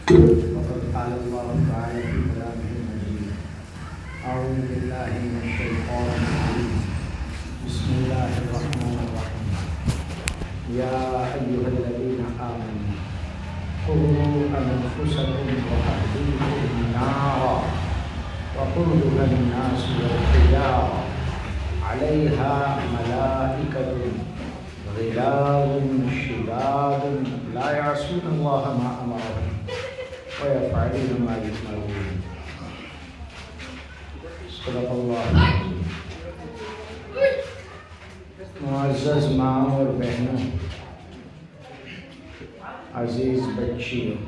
وقد قال الله تعالى في كلامه المجيد أعوذ بالله من الشيطان الرجيم بسم الله الرحمن الرحيم يا أيها الذين آمنوا قوا أنفسكم وأهليكم نارا وقودها الناس والحجارة عليها ملائكة غلاظ شداد لا يعصون الله ما أمرهم ويفعلون ما يؤمرون صدق اللہ العظیم۔ معزز ماں اور بہنوں، عزیز بچیوں،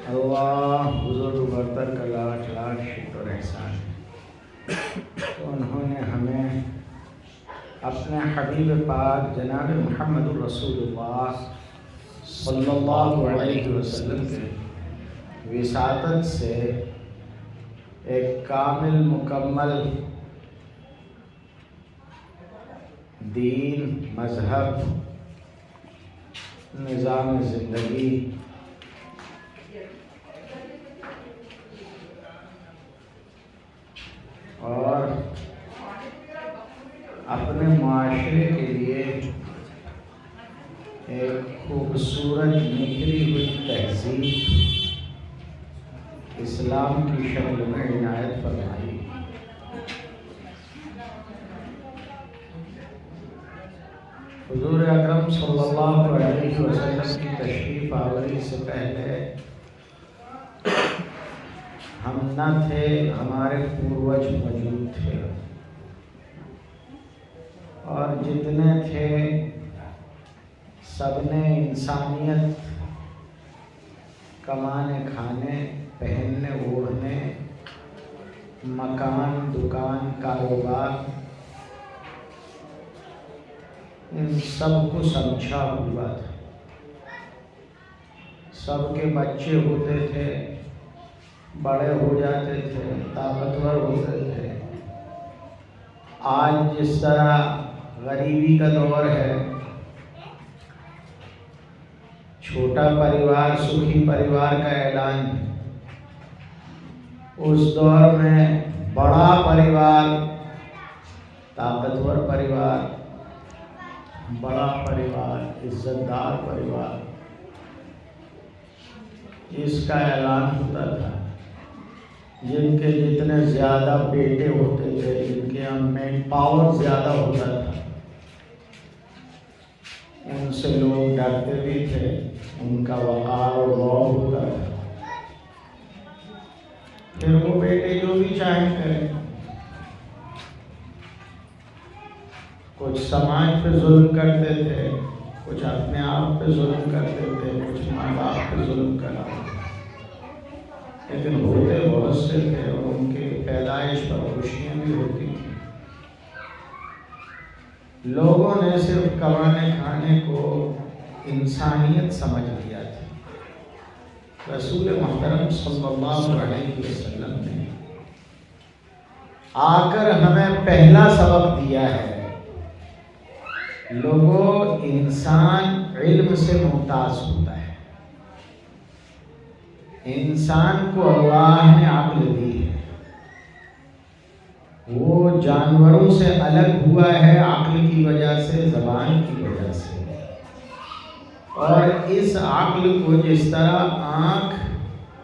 اللہ بزرگ برتر کا لاکھ لاکھ شکر و احسان ہے تو انہوں نے ہمیں اپنے حبیب پاک جناب محمد الرسول اللہ صلی اللہ علیہ وسلم کی وساطت سے ایک کامل مکمل دین، مذہب، نظام زندگی اور اپنے معاشرے کے لیے ایک خوبصورت نکھری ہوئی تہذیب اسلام کی شکل میں عنایت فرمائی۔ حضور اکرم صلی اللہ علیہ وسلم کی تشریف آوری سے پہلے ہم نہ تھے، ہمارے پوروج موجود تھے، اور جتنے تھے سب نے انسانیت کمانے کھانے، پہننے اوڑھنے، مکان، دکان، کاروبار، ان سب کو سمجھا ہوا تھا۔ سب کے بچے ہوتے تھے، بڑے ہو جاتے تھے، طاقتور ہوتے تھے۔ آج جس طرح غریبی کا دور ہے، چھوٹا پریوار سکھی پریوار کا اعلان ہے، اس دور میں بڑا پریوار، طاقتور پریوار، بڑا پریوار، عزت دار پریوار، اس کا اعلان ہوتا تھا۔ جن کے جتنے زیادہ بیٹے ہوتے تھے، جن کے مین پاور زیادہ ہوتا تھا، ان سے لوگ ڈرتے بھی تھے، ان کا وقار اور رعب ہوتا تھا۔ پھر وہ بیٹے جو بھی چاہیں کریں، کچھ سماج پہ ظلم کرتے تھے، کچھ اپنے آپ پہ ظلم کرتے تھے، کچھ ماں باپ پہ ظلم کرا، لیکن ہوتے بہت سے تھے اور ان کی پیدائش پر خوشیاں بھی ہوتی تھیں۔ لوگوں نے صرف کمانے کھانے کو انسانیت سمجھ لیا تھا۔ رسول محترم صلی اللہ علیہ وسلم نے آ کر ہمیں پہلا سبق دیا ہے، لوگوں، انسان علم سے ممتاز ہوتا ہے۔ انسان کو اللہ نے عقل دی ہے، وہ جانوروں سے الگ ہوا ہے عقل کی وجہ سے، زبان کی وجہ سے، اور اس عقل کو جس طرح آنکھ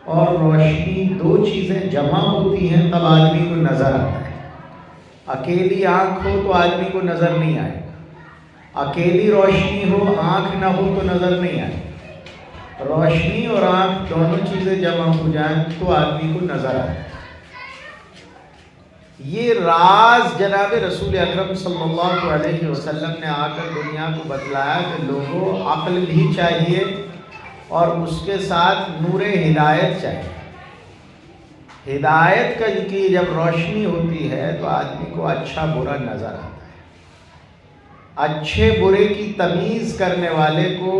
اور روشنی دو چیزیں جمع ہوتی ہیں تب آدمی کو نظر آتا ہے۔ اکیلی آنکھ ہو تو آدمی کو نظر نہیں آئے گا، اکیلی روشنی ہو، آنکھ نہ ہو تو نظر نہیں آئے گا۔ روشنی اور آنکھ دونوں چیزیں جمع ہو جائیں تو آدمی کو نظر آئے گا۔ یہ راز جناب رسول اکرم صلی اللہ علیہ وسلم نے آ کر دنیا کو بتلایا کہ لوگوں، عقل بھی چاہیے اور اس کے ساتھ نور ہدایت چاہیے۔ ہدایت کی جب روشنی ہوتی ہے تو آدمی کو اچھا برا نظر آتا ہے۔ اچھے برے کی تمیز کرنے والے کو،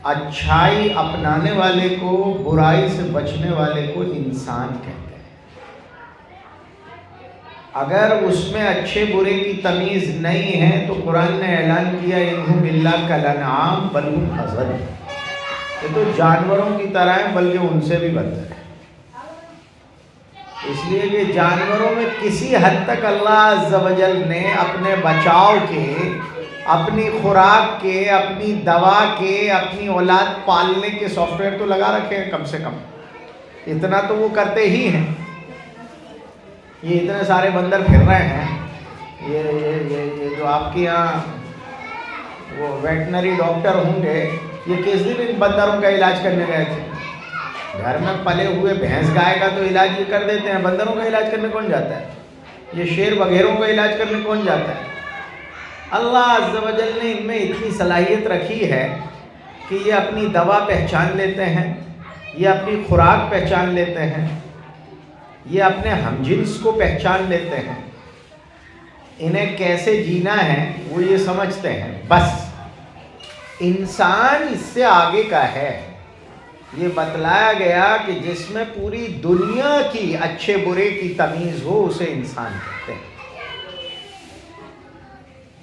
اچھائی اپنانے والے کو، برائی سے بچنے والے کو انسان کہتے ہیں۔ اگر اس میں اچھے برے کی تمیز نہیں ہے تو قرآن نے اعلان کیا انہم الا کالانعام بل ہم اضل، یہ تو جانوروں کی طرح ہیں بلکہ ان سے بھی بدتر ہے، اس لیے کہ جانوروں میں کسی حد تک اللہ عز و جل نے اپنے بچاؤ کے، اپنی خوراک کے، اپنی دوا کے، اپنی اولاد پالنے کے سافٹ ویئر تو لگا رکھے ہیں، کم سے کم اتنا تو وہ کرتے ہی ہیں۔ یہ اتنے سارے بندر پھر رہے ہیں، یہ جو آپ کے یہاں وہ ویٹنری ڈاکٹر ہوں گے، یہ کس دن ان بندروں کا علاج کرنے گئے تھے؟ گھر میں پلے ہوئے بھینس گائے کا تو علاج یہ کر دیتے ہیں، بندروں کا علاج کرنے کون جاتا ہے؟ یہ شیر وغیروں کا علاج کرنے کون جاتا ہے؟ اللہ عز و جل نے ان میں اتنی صلاحیت رکھی ہے کہ یہ اپنی دوا پہچان لیتے ہیں، یہ اپنی خوراک پہچان لیتے ہیں، یہ اپنے ہم جنس کو پہچان لیتے ہیں، انہیں کیسے جینا ہے وہ یہ سمجھتے ہیں۔ بس انسان اس سے آگے کا ہے۔ یہ بتلایا گیا کہ جس میں پوری دنیا کی اچھے برے کی تمیز ہو اسے انسان کہتے ہیں،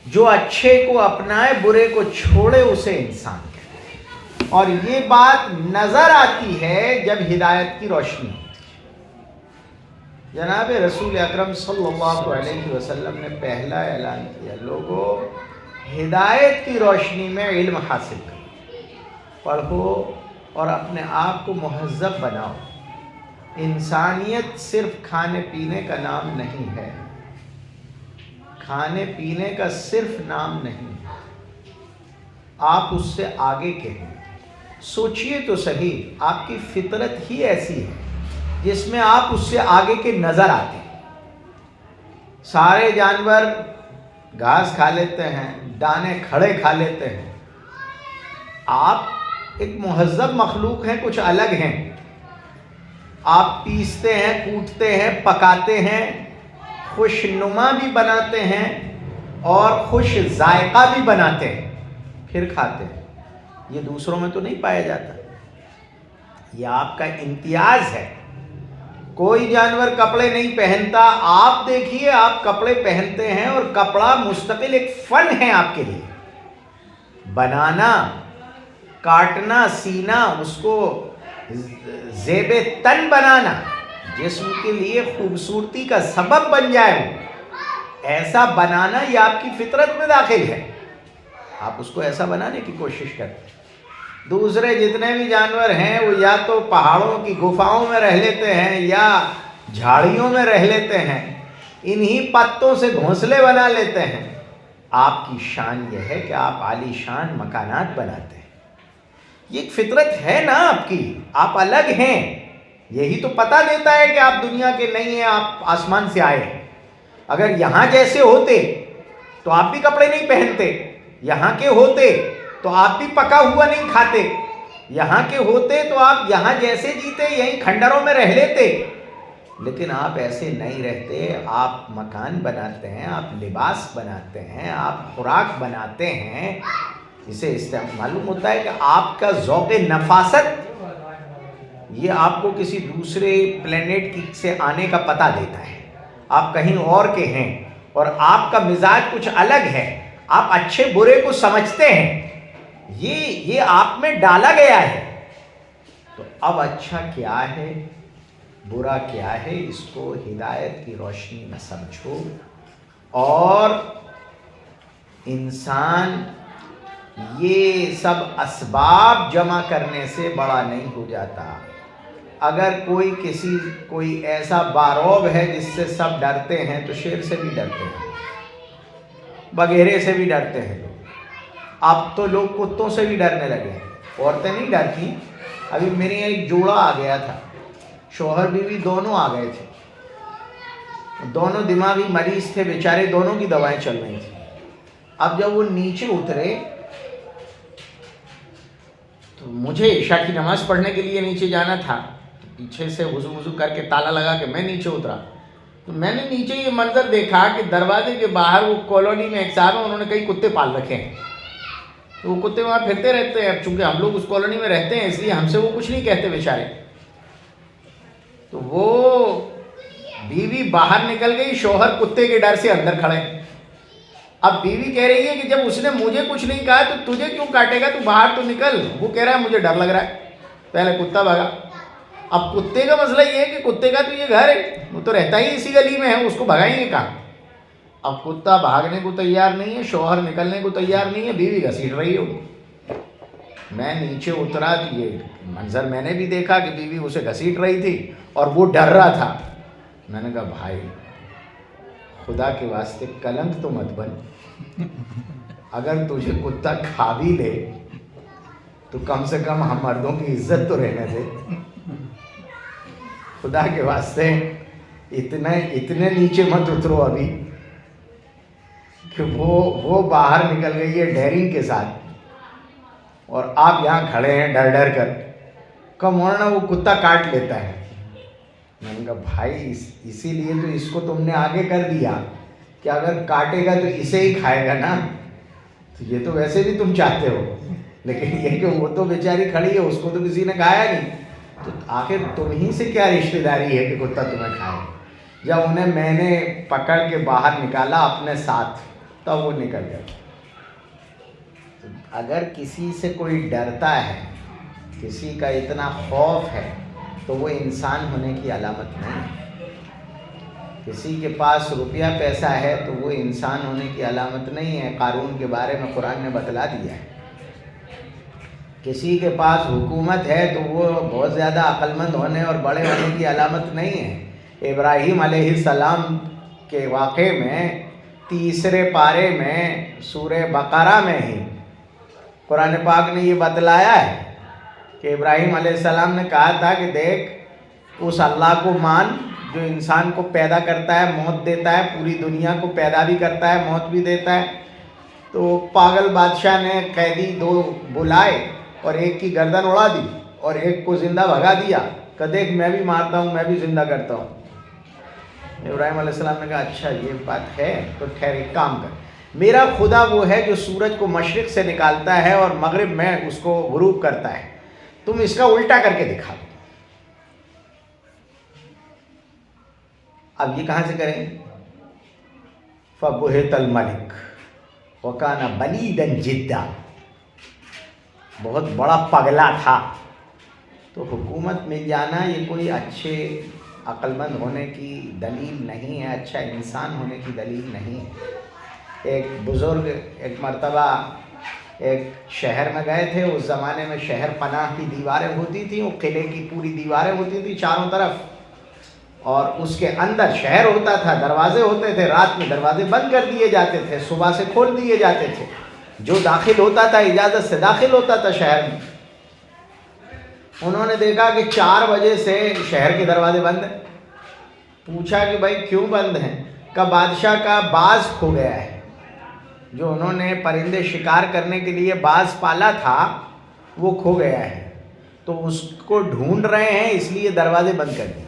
جو اچھے کو اپنائے برے کو چھوڑے اسے انسان کہتے ہیں۔ اور یہ بات نظر آتی ہے جب ہدایت کی روشنی ہوتی ہے۔ جناب رسول اکرم صلی اللہ علیہ وسلم نے پہلا اعلان کیا، لوگوں ہدایت کی روشنی میں علم حاصل کرو، پڑھو اور اپنے آپ کو مہذب بناؤ۔ انسانیت صرف کھانے پینے کا نام نہیں ہے، کھانے پینے کا صرف نام نہیں ہے، آپ اس سے آگے کے ہیں۔ سوچئے تو صحیح، آپ کی فطرت ہی ایسی ہے جس میں آپ اس سے آگے کے نظر آتے ہیں۔ سارے جانور گھاس کھا لیتے ہیں، دانے کھڑے کھا لیتے ہیں، آپ ایک مہذب مخلوق ہیں، کچھ الگ ہیں۔ آپ پیستے ہیں، کوٹتے ہیں، پکاتے ہیں، خوش نما بھی بناتے ہیں اور خوش ذائقہ بھی بناتے ہیں، پھر کھاتے ہیں۔ یہ دوسروں میں تو نہیں پایا جاتا، یہ آپ کا امتیاز ہے۔ کوئی جانور کپڑے نہیں پہنتا، آپ دیکھیے آپ کپڑے پہنتے ہیں، اور کپڑا مستقل ایک فن ہے آپ کے لیے، بنانا، کاٹنا، سینا، اس کو زیب تن بنانا، جسم کے لیے خوبصورتی کا سبب بن جائے، وہ ایسا بنانا یہ آپ کی فطرت میں داخل ہے، آپ اس کو ایسا بنانے کی کوشش کرتے ہیں۔ دوسرے جتنے بھی جانور ہیں وہ یا تو پہاڑوں کی گفاؤں میں رہ لیتے ہیں یا جھاڑیوں میں رہ لیتے ہیں، انہی پتوں سے گھونسلے بنا لیتے ہیں۔ آپ کی شان یہ ہے کہ آپ عالی شان مکانات بناتے ہیں، یہ ایک فطرت ہے نا آپ کی، آپ الگ ہیں، یہی تو پتہ دیتا ہے کہ آپ دنیا کے نہیں ہیں، آپ آسمان سے آئے ہیں۔ اگر یہاں جیسے ہوتے تو آپ بھی کپڑے نہیں پہنتے، یہاں کے ہوتے تو آپ بھی پکا ہوا نہیں کھاتے، یہاں کے ہوتے تو آپ یہاں جیسے جیتے یہیں کھنڈروں میں رہ لیتے، لیکن آپ ایسے نہیں رہتے، آپ مکان بناتے ہیں، آپ لباس بناتے ہیں، آپ خوراک بناتے ہیں۔ اسے معلوم ہوتا ہے کہ آپ کا ذوق نفاست یہ آپ کو کسی دوسرے پلینٹ سے آنے کا پتہ دیتا ہے، آپ کہیں اور کے ہیں اور آپ کا مزاج کچھ الگ ہے، آپ اچھے برے کو سمجھتے ہیں، یہ آپ میں ڈالا گیا ہے۔ تو اب اچھا کیا ہے، برا کیا ہے، اس کو ہدایت کی روشنی میں سمجھو، اور انسان یہ سب اسباب جمع کرنے سے بڑا نہیں ہو جاتا۔ اگر کوئی ایسا باروب ہے جس سے سب ڈرتے ہیں تو شیر سے بھی ڈرتے ہیں، بگھیرے سے بھی ڈرتے ہیں لوگ، اب تو لوگ کتوں سے بھی ڈرنے لگے ہیں، عورتیں نہیں ڈرتی۔ ابھی میرے یہاں ایک جوڑا آ گیا تھا، شوہر بیوی دونوں آ گئے تھے، دونوں دماغی مریض تھے بیچارے، دونوں کی دوائیں چل رہی تھیں۔ اب جب وہ نیچے اترے تو مجھے عشاء کی نماز پڑھنے کے لیے نیچے جانا تھا، پیچھے سے وضو کر کے تالا لگا کے میں نیچے اترا، تو میں نے نیچے یہ منظر دیکھا کہ دروازے کے باہر وہ کالونی میں ایک صاحب ہیں، انہوں نے کئی کتے پال رکھے ہیں، تو وہ کتے وہاں پھرتے رہتے ہیں۔ اب چونکہ ہم لوگ اس کالونی میں رہتے ہیں اس لیے ہم سے وہ کچھ نہیں کہتے بیچارے، تو وہ بیوی باہر نکل گئی، شوہر کتے کے ڈر سے اندر کھڑے، اب بیوی کہہ رہی ہے کہ جب اس نے مجھے کچھ نہیں کہا تو تجھے کیوں کاٹے گا، تو باہر تو نکل. وہ کہہ رہا ہے مجھے ڈر لگ رہا ہے. پہلے کتا بھاگا. اب کتے کا مسئلہ یہ ہے کہ کتے کا تو یہ گھر ہے، وہ تو رہتا ہی اسی گلی میں ہے، اس کو بھگائیں گے کہاں. اب کتا بھاگنے کو تیار نہیں ہے، شوہر نکلنے کو تیار نہیں ہے، بیوی گھسیٹ رہی ہو. میں نیچے اترا تو یہ منظر میں نے بھی دیکھا کہ بیوی اسے گھسیٹ رہی تھی اور وہ ڈر رہا تھا. میں نے کہا بھائی خدا کے واسطے کلنک تو مت بن، اگر تجھے کتا کھا بھی لے تو کم سے کم ہم مردوں کی عزت تو رہنے دے. خدا کے واسطے اتنے نیچے مت اترو ابھی کہ وہ باہر نکل گئی ہے ڈیرنگ کے ساتھ اور آپ یہاں کھڑے ہیں ڈر ڈر کر. کم ہونا وہ کتا کاٹ لیتا ہے. میں نے کہا بھائی اسی لیے تو اس کو تم نے آگے کر دیا کہ اگر کاٹے گا تو اسے ہی کھائے گا نا. تو یہ تو ویسے بھی تم چاہتے ہو، لیکن یہ کہ وہ تو بیچاری کھڑی ہے، اس کو تو کسی نے کھایا نہیں، تو آخر تمہیں سے کیا رشتہ داری ہے کہ کتا تمہیں کھائے. جب انہیں میں نے پکڑ کے باہر نکالا اپنے ساتھ تب وہ نکل گیا. اگر کسی سے کوئی ڈرتا ہے، کسی کا اتنا خوف ہے، تو وہ انسان ہونے کی علامت نہیں ہے. کسی کے پاس روپیہ پیسہ ہے تو وہ انسان ہونے کی علامت نہیں ہے. قارون کے بارے میں قرآن نے بتلا دیا ہے. کسی کے پاس حکومت ہے تو وہ بہت زیادہ عقل مند ہونے اور بڑے ہونے کی علامت نہیں ہے. ابراہیم علیہ السلام کے واقعے میں 3 پارے میں سورہ بقرہ میں ہی قرآن پاک نے یہ بتلایا ہے کہ ابراہیم علیہ السلام نے کہا تھا کہ دیکھ اس اللہ کو مان جو انسان کو پیدا کرتا ہے، موت دیتا ہے، پوری دنیا کو پیدا بھی کرتا ہے، موت بھی دیتا ہے. تو پاگل بادشاہ نے قیدی 2 بلائے اور ایک کی گردن اڑا دی اور ایک کو زندہ بھگا دیا کہ دیکھ میں بھی مارتا ہوں، میں بھی زندہ کرتا ہوں. ابراہیم علیہ السلام نے کہا اچھا یہ بات ہے تو خیر ایک کام کر، میرا خدا وہ ہے جو سورج کو مشرق سے نکالتا ہے اور مغرب میں اس کو غروب کرتا ہے، تم اس کا الٹا کر کے دکھا دو. اب یہ کہاں سے کریں؟ فَبُهِتَ الْمَلِكُ وَكَانَ بَلِيدًا جِدًّا، بہت بڑا پگلا تھا. تو حکومت مل جانا یہ کوئی اچھے عقل مند ہونے کی دلیل نہیں ہے، اچھا انسان ہونے کی دلیل نہیں ہے. ایک بزرگ ایک مرتبہ ایک شہر میں گئے تھے. اس زمانے میں شہر پناہ کی دیواریں ہوتی تھیں، وہ قلعے کی پوری دیواریں ہوتی تھیں چاروں طرف، اور اس کے اندر شہر ہوتا تھا، دروازے ہوتے تھے. رات میں دروازے بند کر دیے جاتے تھے، صبح سے کھول دیے جاتے تھے. جو داخل ہوتا تھا اجازت سے داخل ہوتا تھا شہر میں. انہوں نے دیکھا کہ 4 بجے سے شہر کے دروازے بند ہیں. پوچھا کہ بھائی کیوں بند ہیں؟ کہ بادشاہ کا باز کھو گیا ہے. جو انہوں نے پرندے شکار کرنے کے لیے باز پالا تھا وہ کھو گیا ہے، تو اس کو ڈھونڈ رہے ہیں، اس لیے دروازے بند کر دیے.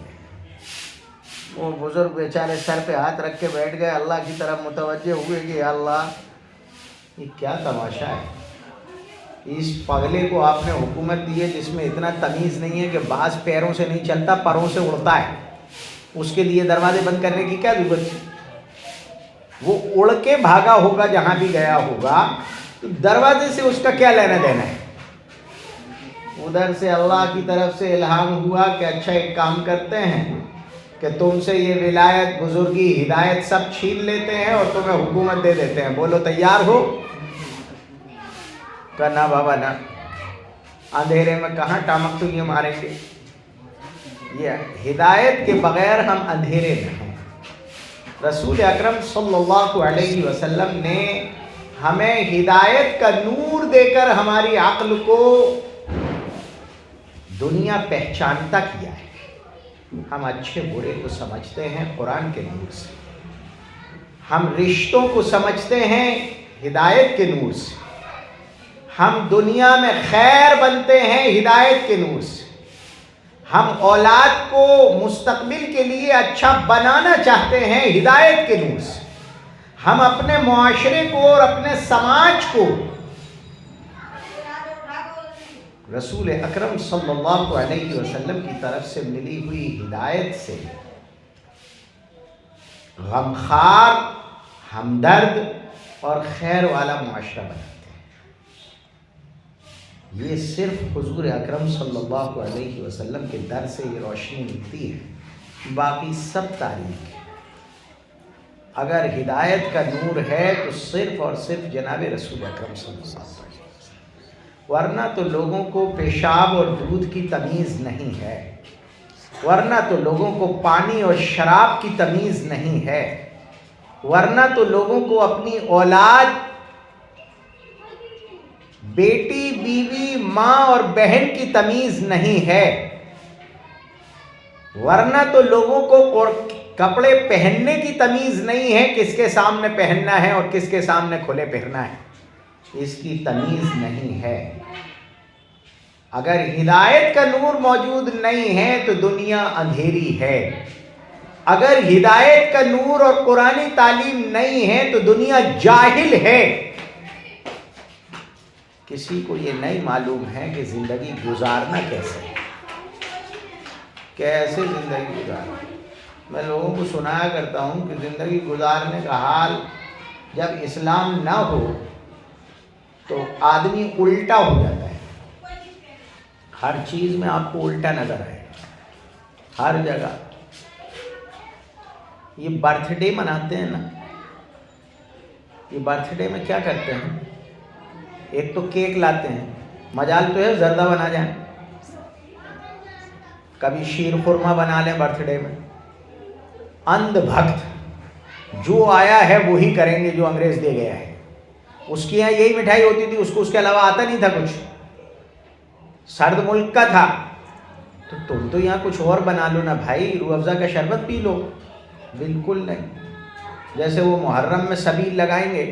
وہ بزرگ بیچارے سر پہ ہاتھ رکھ کے بیٹھ گئے، اللہ کی طرف متوجہ ہوئے کہ یا اللہ یہ کیا تماشا ہے. اس پگلے کو آپ نے حکومت دی ہے جس میں اتنا تمیز نہیں ہے کہ باز پیروں سے نہیں چلتا پروں سے اڑتا ہے، اس کے لیے دروازے بند کرنے کی کیا ضرورت ہے؟ وہ اڑ کے بھاگا ہوگا جہاں بھی گیا ہوگا، تو دروازے سے اس کا کیا لینا دینا ہے؟ ادھر سے اللہ کی طرف سے الہام ہوا کہ اچھا ایک کام کرتے ہیں کہ تم سے یہ ولایت، بزرگی، ہدایت سب چھین لیتے ہیں اور تمہیں حکومت دے دیتے ہیں. بولو تیار ہو؟ کہ نہ بابا نہ، اندھیرے میں کہاں ٹامک تو یہ ماریں گے. یہ ہدایت کے بغیر ہم اندھیرے میں ہیں. رسول اکرم صلی اللہ علیہ وسلم نے ہمیں ہدایت کا نور دے کر ہماری عقل کو دنیا پہچانتا کیا ہے. ہم اچھے برے کو سمجھتے ہیں قرآن کے نور سے، ہم رشتوں کو سمجھتے ہیں ہدایت کے نور سے، ہم دنیا میں خیر بنتے ہیں ہدایت کے نور سے، ہم اولاد کو مستقبل کے لیے اچھا بنانا چاہتے ہیں ہدایت کے نور سے، ہم اپنے معاشرے کو اور اپنے سماج کو رسول اکرم صلی اللہ علیہ وسلم کی طرف سے ملی ہوئی ہدایت سے غمخوار، ہمدرد اور خیر والا معاشرہ بناتے ہیں۔ یہ صرف حضور اکرم صلی اللہ علیہ وسلم کے در سے یہ روشنی ملتی ہے، باقی سب تاریک ہے۔ اگر ہدایت کا نور ہے تو صرف اور صرف جناب رسول اکرم صلی اللہ علیہ وسلم، ورنہ تو لوگوں کو پیشاب اور دودھ کی تمیز نہیں ہے، ورنہ تو لوگوں کو پانی اور شراب کی تمیز نہیں ہے، ورنہ تو لوگوں کو اپنی اولاد، بیٹی، بیوی، ماں اور بہن کی تمیز نہیں ہے، ورنہ تو لوگوں کو کپڑے پہننے کی تمیز نہیں ہے، کس کے سامنے پہننا ہے اور کس کے سامنے کھلے پھرنا ہے، اس کی تمیز نہیں ہے۔ اگر ہدایت کا نور موجود نہیں ہے تو دنیا اندھیری ہے، اگر ہدایت کا نور اور قرآنی تعلیم نہیں ہے تو دنیا جاہل ہے۔ کسی کو یہ نہیں معلوم ہے کہ زندگی گزارنا کیسے، کیسے زندگی گزارنا۔ میں لوگوں کو سنایا کرتا ہوں کہ زندگی گزارنے کا حال جب اسلام نہ ہو تو آدمی الٹا ہو جاتا ہے، ہر چیز میں آپ کو الٹا نظر آئے گا، ہر جگہ۔ یہ برتھ ڈے مناتے ہیں نا، یہ برتھ ڈے میں کیا کرتے ہیں؟ ایک تو کیک لاتے ہیں، مجال تو ہے زردہ بنا جائیں، کبھی شیر خورما بنا لیں برتھ ڈے میں۔ اندھ بھکت جو آیا ہے وہی کریں گے جو انگریز دے گیا ہے، اس کی یہاں یہی مٹھائی ہوتی تھی، اس کو اس کے علاوہ آتا نہیں تھا کچھ، سرد ملک کا تھا، تو تم تو یہاں کچھ اور بنا لو نا بھائی، روح افزا کا شربت پی لو۔ بالکل نہیں، جیسے وہ محرم میں سبیل لگائیں گے،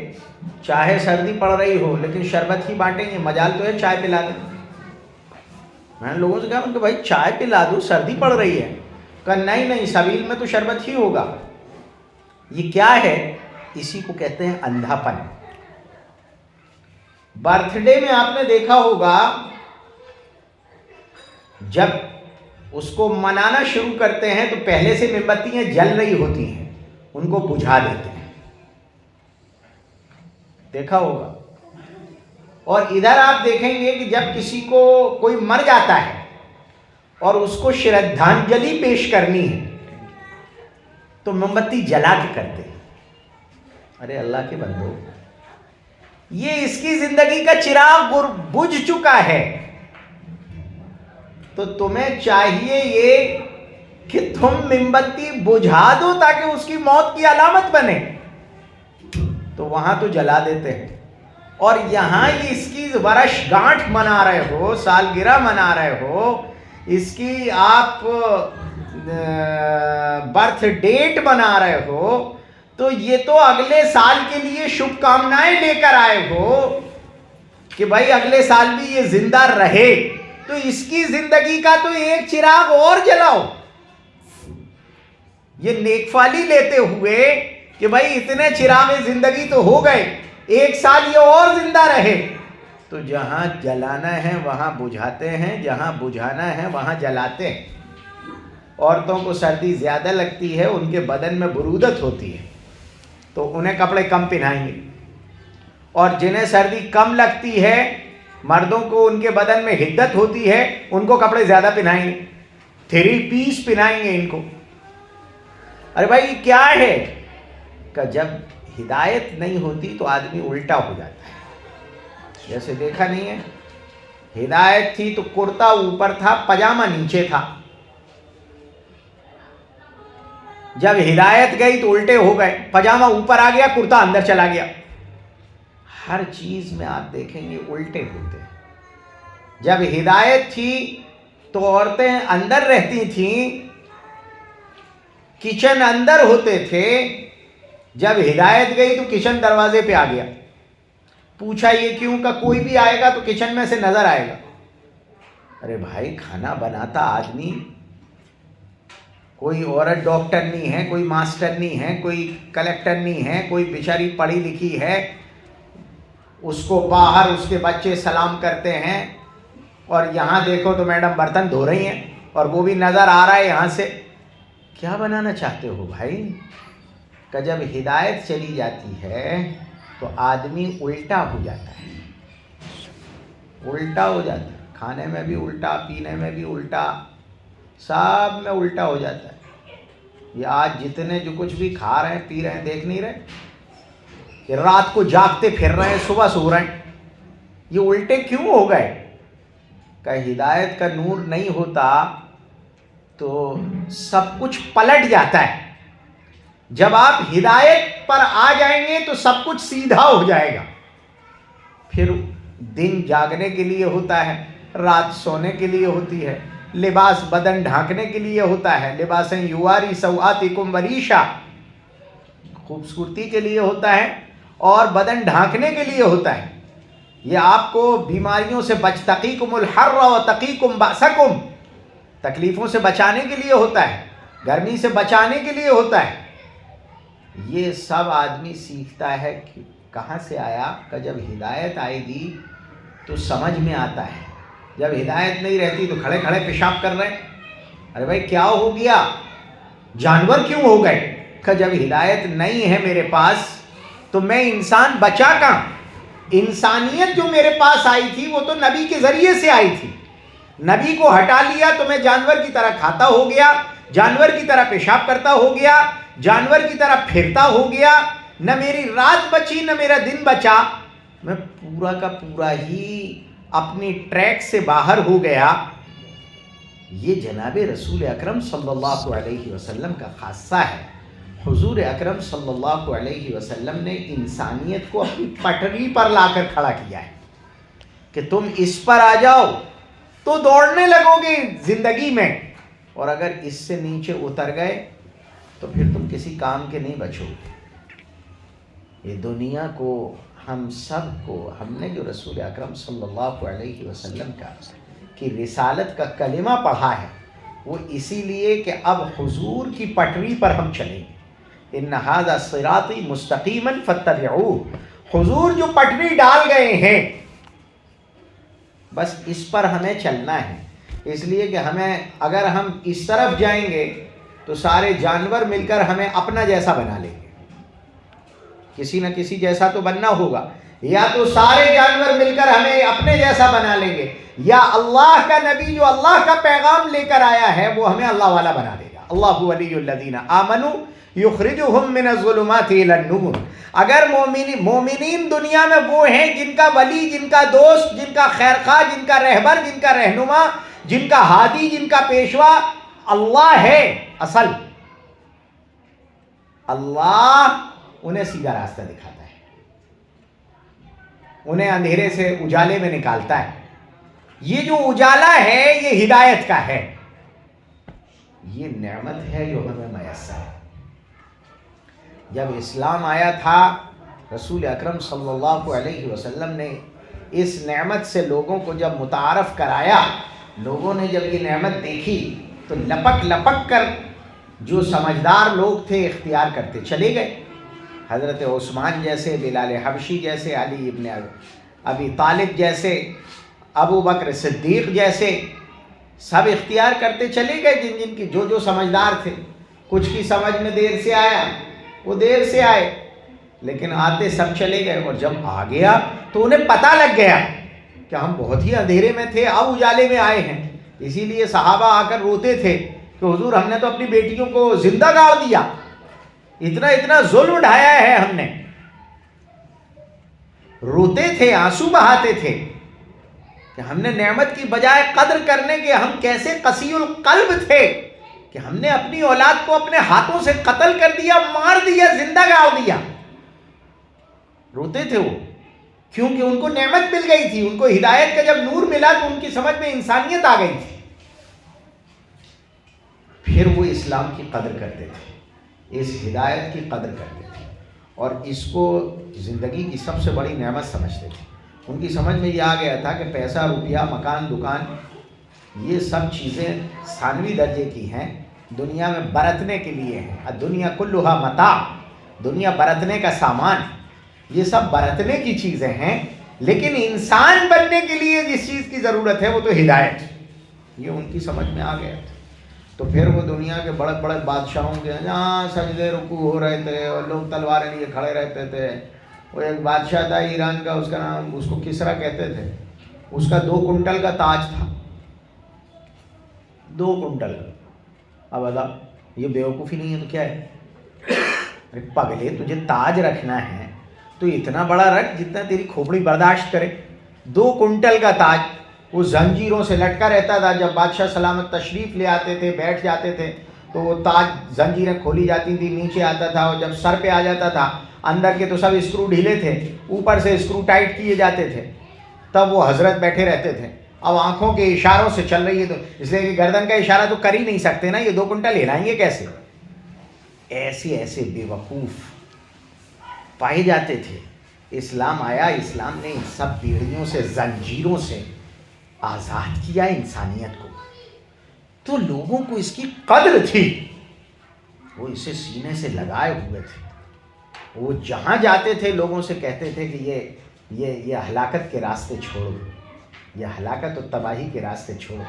چاہے سردی پڑ رہی ہو لیکن شربت ہی بانٹیں گے، مجال تو ہے چائے پلا دیں۔ میں نے لوگوں سے کہا کہ بھائی چائے پلا دو، سردی پڑ رہی ہے، کہا نہیں سبیل میں تو شربت ہی ہوگا۔ یہ کیا ہے؟ اسی کو کہتے ہیں اندھا پن۔ برتھ ڈے میں آپ نے دیکھا ہوگا جب اس کو منانا شروع کرتے ہیں تو پہلے سے موم بتیاں جل رہی ہوتی ہیں، ان کو بجھا دیتے ہیں، دیکھا ہوگا۔ اور ادھر آپ دیکھیں گے کہ جب کسی کو کوئی مر جاتا ہے اور اس کو شردھانجلی پیش کرنی ہے تو موم بتی جلا کے کرتے ہیں۔ ارے اللہ کے بندو، یہ اس کی زندگی کا چراغ بجھ چکا ہے، تو تمہیں چاہیے یہ کہ تم موم بتی بجھا دو تاکہ اس کی موت کی علامت بنے، تو وہاں تو جلا دیتے ہیں۔ اور یہاں اس کی ورش گانٹھ منا رہے ہو، سالگرہ منا رہے ہو، اس کی آپ برتھ ڈیٹ بنا رہے ہو، تو یہ تو اگلے سال کے لیے شبھ کامنائیں لے کر آئے ہو کہ بھائی اگلے سال بھی یہ زندہ رہے، تو اس کی زندگی کا تو ایک چراغ اور جلاؤ۔ یہ نیک فالی لیتے ہوئے کہ بھائی اتنے چراغ زندگی تو ہو گئے، ایک سال یہ اور زندہ رہے، تو جہاں جلانا ہے وہاں بجھاتے ہیں، جہاں بجھانا ہے وہاں جلاتے ہیں۔ عورتوں کو سردی زیادہ لگتی ہے، ان کے بدن میں برودت ہوتی ہے تو انہیں کپڑے کم پہنائیں گے، اور جنہیں سردی کم لگتی ہے، مردوں کو ان کے بدن میں حدت ہوتی ہے، ان کو کپڑے زیادہ پہنائیں گے، 3 پیس پہنائیں گے ان کو۔ ارے بھائی یہ کیا ہے؟ کہ جب ہدایت نہیں ہوتی تو آدمی الٹا ہو جاتا ہے۔ جیسے دیکھا نہیں ہے، ہدایت تھی تو کرتا اوپر تھا، پاجامہ نیچے تھا، جب ہدایت گئی تو الٹے ہو گئے، پاجامہ اوپر آ گیا، کرتا اندر چلا گیا۔ ہر چیز میں آپ دیکھیں گے الٹے ہوتے ہیں۔ جب ہدایت تھی تو عورتیں اندر رہتی تھیں، کچن اندر ہوتے تھے، جب ہدایت گئی تو کچن دروازے پہ آ گیا۔ پوچھا یہ کیوں؟ کہ کوئی بھی آئے گا تو کچن میں سے نظر آئے گا۔ ارے بھائی کھانا بناتا آدمی، کوئی عورت ڈاکٹر نہیں ہے، کوئی ماسٹر نہیں ہے، کوئی کلیکٹر نہیں ہے، کوئی بیچاری پڑھی لکھی ہے، اس کو باہر اس کے بچے سلام کرتے ہیں، اور یہاں دیکھو تو میڈم برتن دھو رہی ہیں اور وہ بھی نظر آ رہا ہے یہاں سے۔ کیا بنانا چاہتے ہو بھائی؟ کہ جب ہدایت چلی جاتی ہے تو آدمی الٹا ہو جاتا ہے، الٹا ہو جاتا ہے، کھانے میں بھی الٹا، پینے میں بھی الٹا، سب میں الٹا ہو جاتا ہے۔ یہ آج جتنے جو کچھ بھی کھا رہے ہیں پی رہے ہیں، دیکھ نہیں رہے کہ رات کو جاگتے پھر رہے ہیں، صبح سو رہے ہیں، یہ الٹے کیوں ہو گئے؟ کہ ہدایت کا نور نہیں ہوتا تو سب کچھ پلٹ جاتا ہے۔ جب آپ ہدایت پر آ جائیں گے تو سب کچھ سیدھا ہو جائے گا۔ پھر دن جاگنے کے لیے ہوتا ہے، رات سونے کے لیے ہوتی ہے، لباس بدن ڈھانکنے کے لیے ہوتا ہے، لباسیں یواری سوآتکم وریشا، خوبصورتی کے لیے ہوتا ہے اور بدن ڈھانکنے کے لیے ہوتا ہے۔ یہ آپ کو بیماریوں سے تقیکم الحر و تقیکم بأسکم، تکلیفوں سے بچانے کے لیے ہوتا ہے، گرمی سے بچانے کے لیے ہوتا ہے۔ یہ سب آدمی سیکھتا ہے کہ کہاں سے آیا؟ کہ جب ہدایت آئے گی تو سمجھ میں آتا ہے۔ جب ہدایت نہیں رہتی تو کھڑے کھڑے پیشاب کر رہے ہیں، ارے بھائی کیا ہو گیا؟ جانور کیوں ہو گئے؟ کہ جب ہدایت نہیں ہے میرے پاس تو میں انسان بچا کہاں؟ انسانیت جو میرے پاس آئی تھی وہ تو نبی کے ذریعے سے آئی تھی، نبی کو ہٹا لیا تو میں جانور کی طرح کھاتا ہو گیا، جانور کی طرح پیشاب کرتا ہو گیا، جانور کی طرح پھرتا ہو گیا، نہ میری رات بچی نہ میرا دن بچا، میں پورا کا پورا ہی اپنی ٹریک سے باہر ہو گیا۔ یہ جناب رسول اکرم صلی اللہ علیہ وسلم کا خاصہ ہے۔ حضور اکرم صلی اللہ علیہ وسلم نے انسانیت کو اپنی پٹری پر لا کر کھڑا کیا ہے کہ تم اس پر آ جاؤ تو دوڑنے لگو گے زندگی میں، اور اگر اس سے نیچے اتر گئے تو پھر تم کسی کام کے نہیں بچو گے۔ یہ دنیا کو ہم سب کو، ہم نے جو رسول اکرم صلی اللہ علیہ وسلم کا کی رسالت کا کلمہ پڑھا ہے وہ اسی لیے کہ اب حضور کی پٹری پر ہم چلیں گے۔ ان ھذا صراطی مستقیما فاتبعوہ، حضور جو پٹری ڈال گئے ہیں بس اس پر ہمیں چلنا ہے۔ اس لیے کہ ہمیں، اگر ہم اس طرف جائیں گے تو سارے جانور مل کر ہمیں اپنا جیسا بنا لیں گے، کسی نہ کسی جیسا تو بننا ہوگا، یا تو سارے جانور مل کر ہمیں اپنے جیسا بنا لیں گے، یا اللہ کا نبی جو اللہ کا پیغام لے کر آیا ہے وہ ہمیں اللہ والا بنا دے گا۔ اللہ ولی الذین آمنوا یخرجہم من الظلمات الی النور۔ اگر مومنین دنیا میں وہ ہیں جن کا ولی، جن کا دوست، جن کا خیرخواہ، جن کا رہبر، جن کا رہنما، جن کا ہادی، جن کا پیشوا اللہ ہے اصل، اللہ انہیں سیدھا راستہ دکھاتا ہے، انہیں اندھیرے سے اجالے میں نکالتا ہے۔ یہ جو اجالا ہے یہ ہدایت کا ہے، یہ نعمت ہے جو ہمیں میسر ہے۔ جب اسلام آیا تھا رسول اکرم صلی اللہ علیہ وسلم نے اس نعمت سے لوگوں کو جب متعارف کرایا، لوگوں نے جب یہ نعمت دیکھی تو لپک لپک کر جو سمجھدار لوگ تھے اختیار کرتے چلے گئے۔ حضرت عثمان جیسے، بلال حبشی جیسے، علی ابن ابی طالب جیسے، ابو بکر صدیق جیسے، سب اختیار کرتے چلے گئے، جن جن کی جو سمجھدار تھے۔ کچھ کی سمجھ میں دیر سے آیا وہ دیر سے آئے، لیکن آتے سب چلے گئے، اور جب آ گیا تو انہیں پتہ لگ گیا کہ ہم بہت ہی اندھیرے میں تھے، اب اجالے میں آئے ہیں۔ اسی لیے صحابہ آ کر روتے تھے کہ حضور ہم نے تو اپنی بیٹیوں کو زندہ گاڑ دیا، اتنا ظلم ڈھایا ہے ہم نے۔ روتے تھے، آنسو بہاتے تھے کہ ہم نے نعمت کی بجائے قدر کرنے کے ہم کیسے قسی القلب تھے کہ ہم نے اپنی اولاد کو اپنے ہاتھوں سے قتل کر دیا، مار دیا، زندہ گاڑ دیا۔ روتے تھے وہ، کیونکہ ان کو نعمت مل گئی تھی، ان کو ہدایت کا جب نور ملا تو ان کی سمجھ میں انسانیت آ گئی تھی۔ پھر وہ اسلام کی قدر کرتے تھے، اس ہدایت کی قدر کرتے تھے، اور اس کو زندگی کی سب سے بڑی نعمت سمجھتے تھے۔ ان کی سمجھ میں یہ آ گیا تھا کہ پیسہ، روپیہ، مکان، دکان، یہ سب چیزیں ثانوی درجے کی ہیں، دنیا میں برتنے کے لیے ہیں۔ الدنیا کلھا متاع، دنیا برتنے کا سامان، یہ سب برتنے کی چیزیں ہیں، لیکن انسان بننے کے لیے جس چیز کی ضرورت ہے وہ تو ہدایت۔ یہ ان کی سمجھ میں آ گیا تھا۔ تو پھر وہ دنیا کے بڑے بڑے بادشاہوں کے جہاں سجدے رکوع ہو رہے تھے اور لوگ تلواریں لیے کھڑے رہتے تھے، وہ ایک بادشاہ تھا ایران کا، اس کا نام، اس کو کسرا کہتے تھے، اس کا 2 کنٹل کا تاج تھا، 2 کنٹل۔ اب بتا، یہ بیوقوفی نہیں ہے تو کیا ہے؟ ارے پگلے، تجھے تاج رکھنا ہے تو اتنا بڑا رکھ جتنا تیری کھوپڑی برداشت کرے۔ 2 کنٹل کا تاج، وہ زنجیروں سے لٹکا رہتا تھا۔ جب بادشاہ سلامت تشریف لے آتے تھے، بیٹھ جاتے تھے، تو وہ تاج زنجیریں کھولی جاتی تھی، نیچے آتا تھا، اور جب سر پہ آ جاتا تھا، اندر کے تو سب اسکرو ڈھیلے تھے، اوپر سے اسکرو ٹائٹ کیے جاتے تھے، تب وہ حضرت بیٹھے رہتے تھے۔ اب آنکھوں کے اشاروں سے چل رہی ہے، تو اس لیے کہ گردن کا اشارہ تو کر ہی نہیں سکتے نا، یہ 2 کنٹل ہلائیں گے کیسے؟ ایسے ایسے بے وقوف پائے جاتے تھے۔ اسلام آیا، اسلام نے ان سب بیڑیوں سے، زنجیروں سے آزاد کیا انسانیت کو، تو لوگوں کو اس کی قدر تھی، وہ اسے سینے سے لگائے ہوئے تھے۔ وہ جہاں جاتے تھے لوگوں سے کہتے تھے کہ یہ ہلاکت کے راستے چھوڑو، یہ ہلاکت و تباہی کے راستے چھوڑو،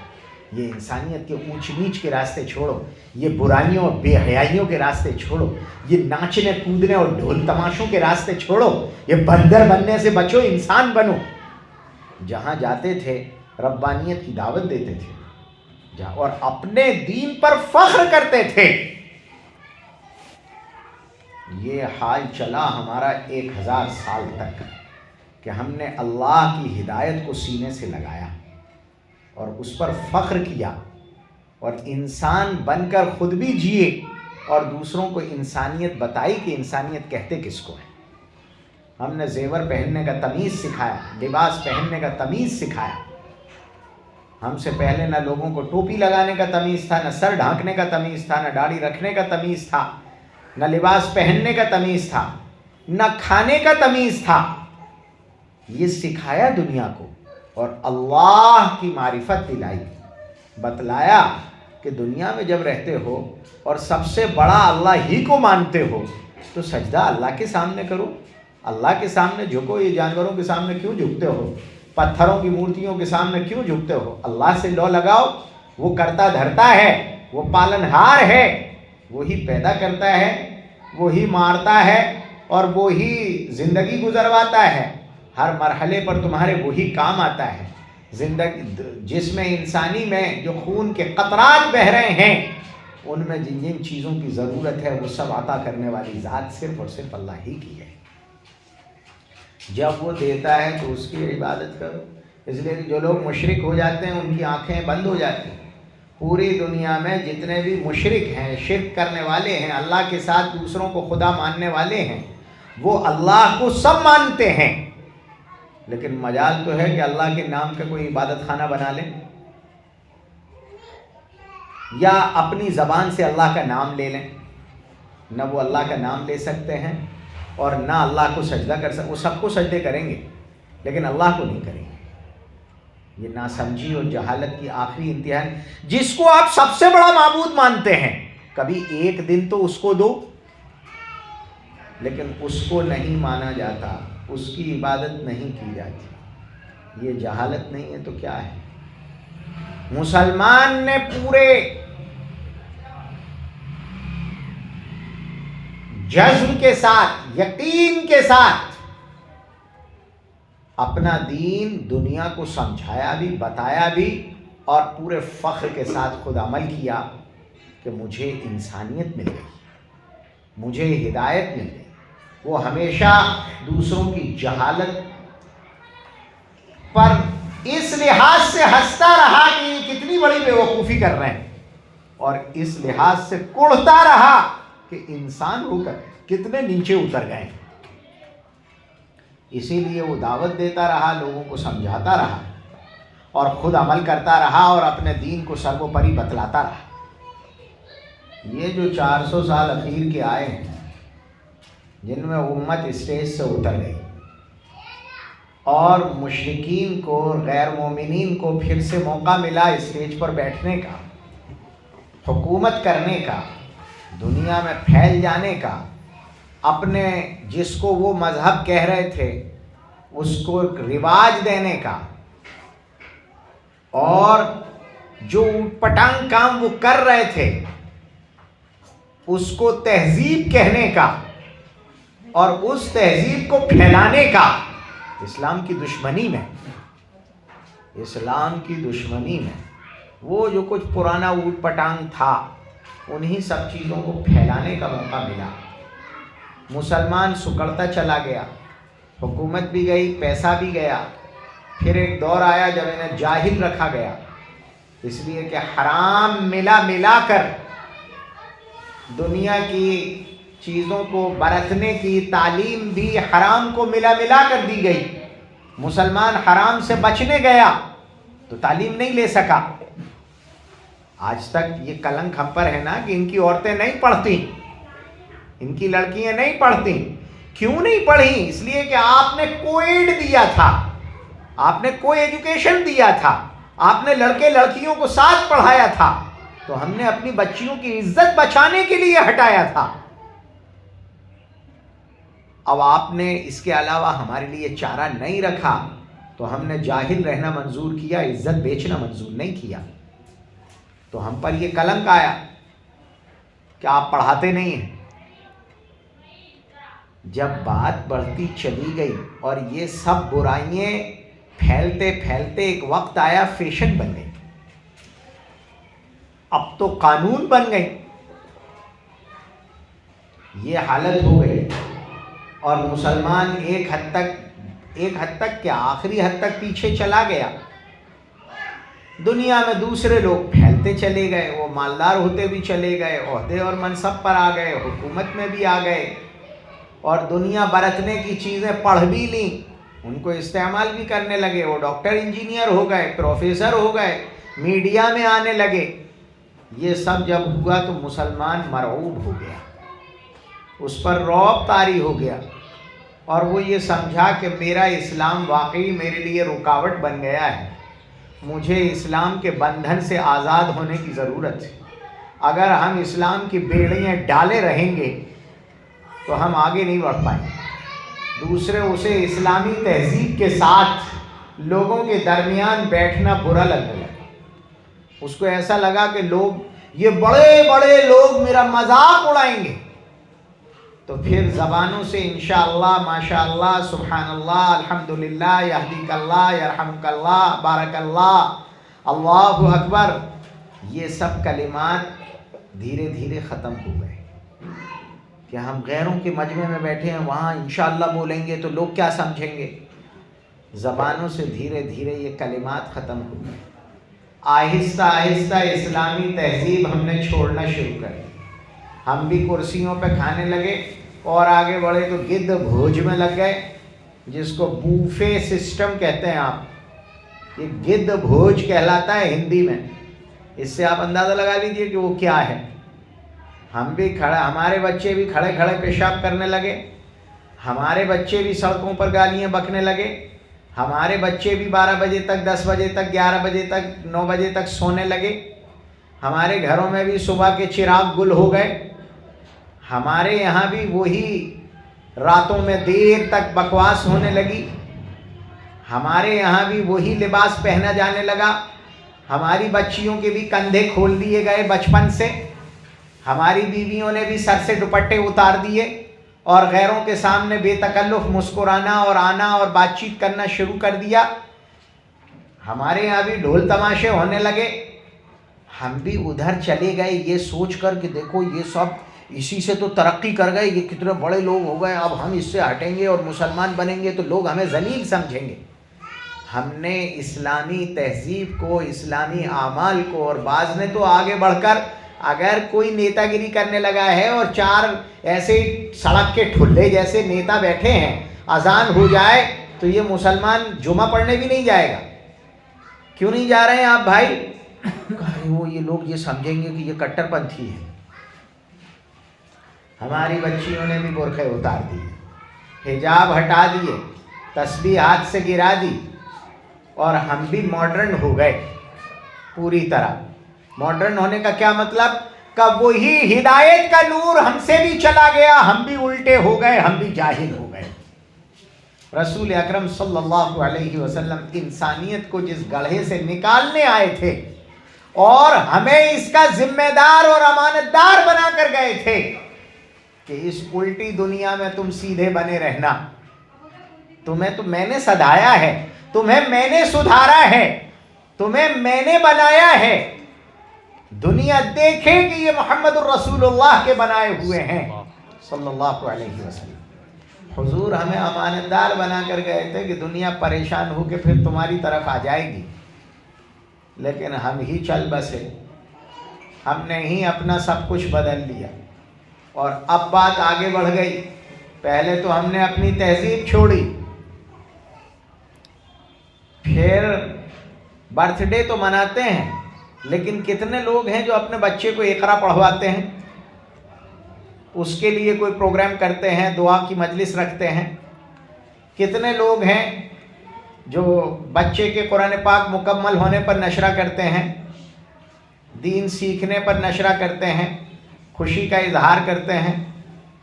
یہ انسانیت کے اونچ نیچ کے راستے چھوڑو، یہ برائیوں اور بے حیائیوں کے راستے چھوڑو، یہ ناچنے کودنے اور ڈھول تماشوں کے راستے چھوڑو، یہ بندر بننے سے بچو، انسان بنو۔ جہاں جاتے تھے ربانیت کی دعوت دیتے تھے، اور اپنے دین پر فخر کرتے تھے۔ یہ حال چلا ہمارا 1000 سال تک کہ ہم نے اللہ کی ہدایت کو سینے سے لگایا اور اس پر فخر کیا، اور انسان بن کر خود بھی جیے اور دوسروں کو انسانیت بتائی کہ انسانیت کہتے کس کو ہے۔ ہم نے زیور پہننے کا تمیز سکھایا، لباس پہننے کا تمیز سکھایا۔ ہم سے پہلے نہ لوگوں کو ٹوپی لگانے کا تمیز تھا، نہ سر ڈھانکنے کا تمیز تھا، نہ داڑھی رکھنے کا تمیز تھا، نہ لباس پہننے کا تمیز تھا، نہ کھانے کا تمیز تھا۔ یہ سکھایا دنیا کو، اور اللہ کی معرفت دلائی، بتلایا کہ دنیا میں جب رہتے ہو اور سب سے بڑا اللہ ہی کو مانتے ہو تو سجدہ اللہ کے سامنے کرو، اللہ کے سامنے جھکو۔ یہ جانوروں کے سامنے کیوں جھکتے ہو؟ پتھروں کی مورتیوں کے سامنے کیوں جھکتے ہو؟ اللہ سے لو لگاؤ، وہ کرتا دھرتا ہے، وہ پالنہار ہے، وہی پیدا کرتا ہے، وہی مارتا ہے، اور وہی زندگی گزرواتا ہے۔ ہر مرحلے پر تمہارے وہی کام آتا ہے۔ زندگی جس میں انسانی میں جو خون کے قطرات بہہ رہے ہیں، ان میں جن جن چیزوں کی ضرورت ہے وہ سب عطا کرنے والی ذات صرف اور صرف اللہ ہی کی ہے۔ جب وہ دیتا ہے تو اس کی عبادت کرو۔ اس لیے کہ جو لوگ مشرک ہو جاتے ہیں ان کی آنکھیں بند ہو جاتی ہیں۔ پوری دنیا میں جتنے بھی مشرک ہیں، شرک کرنے والے ہیں، اللہ کے ساتھ دوسروں کو خدا ماننے والے ہیں، وہ اللہ کو سب مانتے ہیں، لیکن مجال تو ہے کہ اللہ کے نام کا کوئی عبادت خانہ بنا لیں، یا اپنی زبان سے اللہ کا نام لے لیں۔ نہ وہ اللہ کا نام لے سکتے ہیں اور نہ اللہ کو سجدہ کر سکتے۔ وہ سب کو سجدے کریں گے لیکن اللہ کو نہیں کریں گے۔ یہ ناسمجھی اور جہالت کی آخری انتہا ہے۔ جس کو آپ سب سے بڑا معبود مانتے ہیں، کبھی ایک دن تو اس کو دو، لیکن اس کو نہیں مانا جاتا، اس کی عبادت نہیں کی جاتی۔ یہ جہالت نہیں ہے تو کیا ہے؟ مسلمان نے پورے جذب کے ساتھ، یقین کے ساتھ اپنا دین دنیا کو سمجھایا بھی، بتایا بھی، اور پورے فخر کے ساتھ خود عمل کیا کہ مجھے انسانیت مل گئی، مجھے ہدایت مل گئی۔ وہ ہمیشہ دوسروں کی جہالت پر اس لحاظ سے ہنستا رہا کہ یہ کتنی بڑی بیوقوفی کر رہے ہیں، اور اس لحاظ سے کوڑھتا رہا کہ انسان ہو کر کتنے نیچے اتر گئے۔ اسی لیے وہ دعوت دیتا رہا، لوگوں کو سمجھاتا رہا، اور خود عمل کرتا رہا، اور اپنے دین کو سربوپری بتلاتا رہا۔ یہ جو 400 سال اخیر کے آئے ہیں، جن میں امت اسٹیج سے اتر گئی اور مشرکین کو، غیر مومنین کو پھر سے موقع ملا اسٹیج پر بیٹھنے کا، حکومت کرنے کا، دنیا میں پھیل جانے کا، اپنے جس کو وہ مذہب کہہ رہے تھے اس کو رواج دینے کا، اور جو اوٹ پٹانگ کام وہ کر رہے تھے اس کو تہذیب کہنے کا۔ اور اس تہذیب کو پھیلانے کا اسلام کی دشمنی میں، اسلام کی دشمنی میں وہ جو کچھ پرانا اوٹ پٹانگ تھا انہی سب چیزوں کو پھیلانے کا موقع ملا. مسلمان سکڑتا چلا گیا، حکومت بھی گئی، پیسہ بھی گیا. پھر ایک دور آیا جب انہیں جاہل رکھا گیا، اس لیے کہ حرام ملا کر دنیا کی چیزوں کو برتنے کی تعلیم بھی حرام کو ملا کر دی گئی. مسلمان حرام سے بچنے گیا تو تعلیم نہیں لے سکا. آج تک یہ کلنک ہم پر ہے نا کہ ان کی عورتیں نہیں پڑھتی، ان کی لڑکیاں نہیں پڑھتی. کیوں نہیں پڑھی؟ اس لیے کہ آپ نے کوئیڈ دیا تھا، آپ نے کوئی ایجوکیشن دیا تھا، آپ نے لڑکے لڑکیوں کو ساتھ پڑھایا تھا، تو ہم نے اپنی بچیوں کی عزت بچانے کے لیے ہٹایا تھا. اب آپ نے اس کے علاوہ ہمارے لیے چارہ نہیں رکھا تو ہم نے جاہل رہنا منظور کیا، عزت بیچنا منظور نہیں کیا. تو ہم پر یہ کلنک آیا کہ آپ پڑھاتے نہیں ہیں. جب بات بڑھتی چلی گئی اور یہ سب برائیاں پھیلتے پھیلتے ایک وقت آیا فیشن بن گئی، اب تو قانون بن گئی. یہ حالت ہو گئی اور مسلمان ایک حد تک کیا آخری حد تک پیچھے چلا گیا. دنیا میں دوسرے لوگ پھیلتے چلے گئے، وہ مالدار ہوتے بھی چلے گئے، عہدے اور منصب پر آ گئے، حکومت میں بھی آ گئے، اور دنیا برتنے کی چیزیں پڑھ بھی لیں، ان کو استعمال بھی کرنے لگے. وہ ڈاکٹر انجینئر ہو گئے، پروفیسر ہو گئے، میڈیا میں آنے لگے. یہ سب جب ہوا تو مسلمان مرعوب ہو گیا، اس پر رعب طاری ہو گیا، اور وہ یہ سمجھا کہ میرا اسلام واقعی میرے لیے رکاوٹ بن گیا ہے، مجھے اسلام کے بندھن سے آزاد ہونے کی ضرورت ہے. اگر ہم اسلام کی بیڑیاں ڈالے رہیں گے تو ہم آگے نہیں بڑھ پائیں گے. دوسرے اسے اسلامی تہذیب کے ساتھ لوگوں کے درمیان بیٹھنا برا لگنے لگا. اس کو ایسا لگا کہ لوگ یہ بڑے بڑے لوگ میرا مذاق اڑائیں گے. تو پھر زبانوں سے انشاءاللہ، ماشاءاللہ، سبحان اللہ، الحمدللہ، یہدیک اللہ، یرحمک اللہ، بارک اللہ، اللہ اکبر، یہ سب کلمات دھیرے دھیرے ختم ہو گئے. کہ ہم غیروں کے مجمع میں بیٹھے ہیں، وہاں انشاءاللہ بولیں گے تو لوگ کیا سمجھیں گے. زبانوں سے دھیرے دھیرے یہ کلمات ختم ہو گئے. آہستہ آہستہ اسلامی تہذیب ہم نے چھوڑنا شروع کر دی. ہم بھی کرسیوں پہ کھانے لگے اور آگے بڑھے تو گدھ بھوج میں لگ گئے، جس کو بوفے سسٹم کہتے ہیں. آپ یہ گدھ بھوج کہلاتا ہے ہندی میں. اس سے آپ اندازہ لگا لیجئے کہ وہ کیا ہے. ہم بھی ہمارے بچے بھی کھڑے کھڑے پیشاب کرنے لگے، ہمارے بچے بھی سڑکوں پر گالیاں بکنے لگے، ہمارے بچے بھی 12 بجے تک، 10 بجے تک، 11 بجے تک، 9 بجے تک سونے لگے. ہمارے گھروں میں بھی صبح کے چراغ گل ہو گئے. ہمارے یہاں بھی وہی راتوں میں دیر تک بکواس ہونے لگی. ہمارے یہاں بھی وہی لباس پہنا جانے لگا. ہماری بچیوں کے بھی کندھے کھول دیے گئے بچپن سے. ہماری بیویوں نے بھی سر سے دوپٹے اتار دیے اور غیروں کے سامنے بے تکلف مسکرانا اور آنا اور بات چیت کرنا شروع کر دیا. ہمارے یہاں بھی ڈھول تماشے ہونے لگے. ہم بھی ادھر چلے گئے یہ سوچ کر کہ دیکھو یہ سب اسی سے تو ترقی کر گئے، یہ کتنے بڑے لوگ ہو گئے، اب ہم اس سے ہٹیں گے اور مسلمان بنیں گے تو لوگ ہمیں ذلیل سمجھیں گے. ہم نے اسلامی تہذیب کو، اسلامی اعمال کو، اور بعض نے تو آگے بڑھ کر اگر کوئی نیتا گیری کرنے لگا ہے اور 4 ایسے سڑک کے ٹھلے جیسے نیتا بیٹھے ہیں، اذان ہو جائے تو یہ مسلمان جمعہ پڑھنے بھی نہیں جائے گا. کیوں نہیں جا رہے ہیں آپ بھائی؟ وہ یہ لوگ یہ سمجھیں گے کہ یہ کٹر پنتھی ہے. ہماری بچیوں نے بھی برقعے اتار دیے، حجاب ہٹا دیے، تسبیح ہاتھ سے گرا دی، اور ہم بھی ماڈرن ہو گئے پوری طرح. ماڈرن ہونے کا کیا مطلب؟ کہ وہی ہدایت کا نور ہم سے بھی چلا گیا، ہم بھی الٹے ہو گئے، ہم بھی جاہل ہو گئے. رسول اکرم صلی اللہ علیہ وسلم انسانیت کو جس گڑھے سے نکالنے آئے تھے اور ہمیں اس کا ذمہ دار اور امانت دار بنا کر گئے تھے، کہ اس الٹی دنیا میں تم سیدھے بنے رہنا، تمہیں تو میں نے سدھایا ہے، تمہیں میں نے سدھارا ہے، تمہیں میں نے بنایا ہے، دنیا دیکھے کہ یہ محمد الرسول اللہ کے بنائے ہوئے ہیں صلی اللہ علیہ وسلم۔ حضور ہمیں امانت دار بنا کر گئے تھے کہ دنیا پریشان ہو کے پھر تمہاری طرف آ جائے گی، لیکن ہم ہی چل بسے، ہم نے ہی اپنا سب کچھ بدل لیا، اور اب بات آگے بڑھ گئی۔ پہلے تو ہم نے اپنی تہذیب چھوڑی، پھر برتھ ڈے تو مناتے ہیں، لیکن کتنے لوگ ہیں جو اپنے بچے کو اقرا پڑھواتے ہیں، اس کے لیے کوئی پروگرام کرتے ہیں، دعا کی مجلس رکھتے ہیں؟ کتنے لوگ ہیں جو بچے کے قرآن پاک مکمل ہونے پر نشرہ کرتے ہیں، دین سیکھنے پر نشرہ کرتے ہیں، خوشی کا اظہار کرتے ہیں؟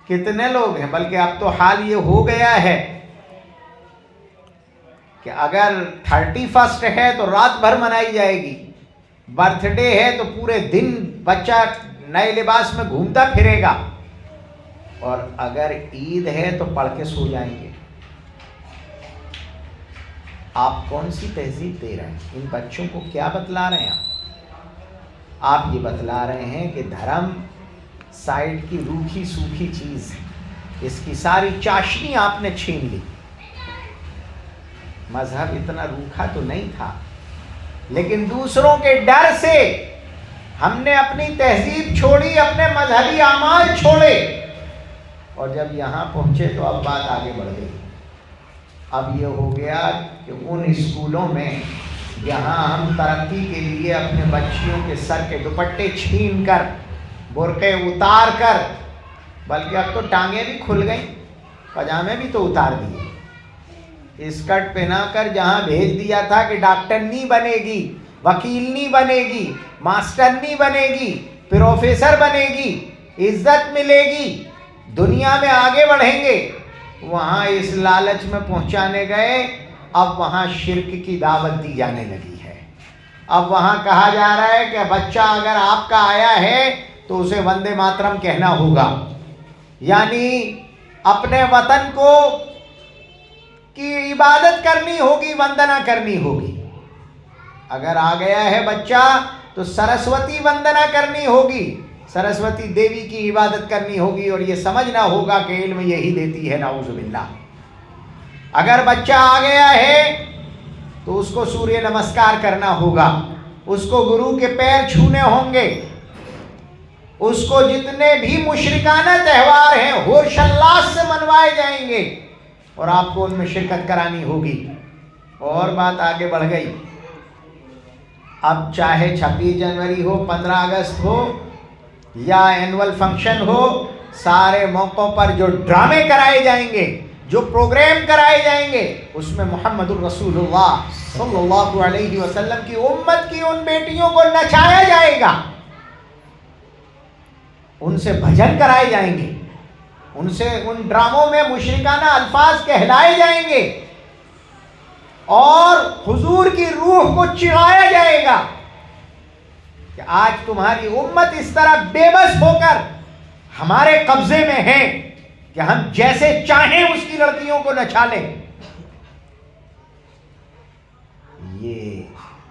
کتنے لوگ ہیں؟ بلکہ اب تو حال یہ ہو گیا ہے کہ اگر 31 ہے تو رات بھر منائی جائے گی، برتھ ڈے ہے تو پورے دن بچہ نئے لباس میں گھومتا پھرے گا، اور اگر عید ہے تو پڑھ کے سو جائیں گے۔ آپ کون سی تہذیب دے رہے ہیں؟ ان بچوں کو کیا بتلا رہے ہیں آپ؟ یہ بتلا رہے ہیں کہ دھرم سائڈ کی روکھی سوکھی چیز ہے، اس کی ساری چاشنی آپ نے چھین لی۔ مذہب اتنا روکھا تو نہیں تھا، لیکن دوسروں کے ڈر سے ہم نے اپنی تہذیب چھوڑی، اپنے مذہبی اعمال چھوڑے، اور جب یہاں پہنچے تو اب بات آگے بڑھ گئی۔ اب یہ ہو گیا کہ ان اسکولوں میں جہاں ہم ترقی کے لیے اپنے بچیوں کے سر کے دوپٹے چھین کر، برقعے اتار کر، بلکہ اب تو ٹانگیں بھی کھل گئیں، پاجامے بھی تو اتار دیے، اسکرٹ پہنا کر جہاں بھیج دیا تھا کہ ڈاکٹر نہیں بنے گی، وکیل نہیں بنے گی، ماسٹر نہیں بنے گی، پروفیسر بنے گی، عزت ملے گی، دنیا میں آگے بڑھیں گے، وہاں اس لالچ میں پہنچانے گئے، اب وہاں شرک کی دعوت دی جانے لگی ہے۔ اب وہاں کہا جا رہا ہے کہ بچہ اگر آپ کا آیا ہے تو اسے وندے ماترم کہنا ہوگا، یعنی اپنے وطن کو کی عبادت کرنی ہوگی، وندنا کرنی ہوگی۔ اگر آ گیا ہے بچہ تو سرسوتی وندنا کرنی ہوگی، سرسوتی دیوی کی عبادت کرنی ہوگی، اور یہ سمجھنا ہوگا کہ علم یہی دیتی ہے، نعوذ باللہ۔ اگر بچہ آ گیا ہے تو اس کو سوریہ نمسکار کرنا ہوگا، اس کو گرو کے پیر چھونے ہوں گے، اس کو جتنے بھی مشرکانہ تہوار ہیں ہوش اللہ سے منوائے جائیں گے، اور آپ کو ان میں شرکت کرانی ہوگی۔ اور بات آگے بڑھ گئی، اب چاہے 26 جنوری ہو، 15 اگست ہو، یا اینول فنکشن ہو، سارے موقعوں پر جو ڈرامے کرائے جائیں گے، جو پروگرام کرائے جائیں گے، اس میں محمد الرسول اللہ صلی اللہ علیہ وسلم کی امت کی ان بیٹیوں کو نچایا جائے گا، ان سے بھجن کرائے جائیں گے، ان سے ان ڈراموں میں مشرکانہ الفاظ کہلائے جائیں گے، اور حضور کی روح کو چڑھایا جائے گا کہ آج تمہاری امت اس طرح بے بس ہو کر ہمارے قبضے میں ہے کہ ہم جیسے چاہیں اس کی لڑکیوں کو نچا لیں۔ یہ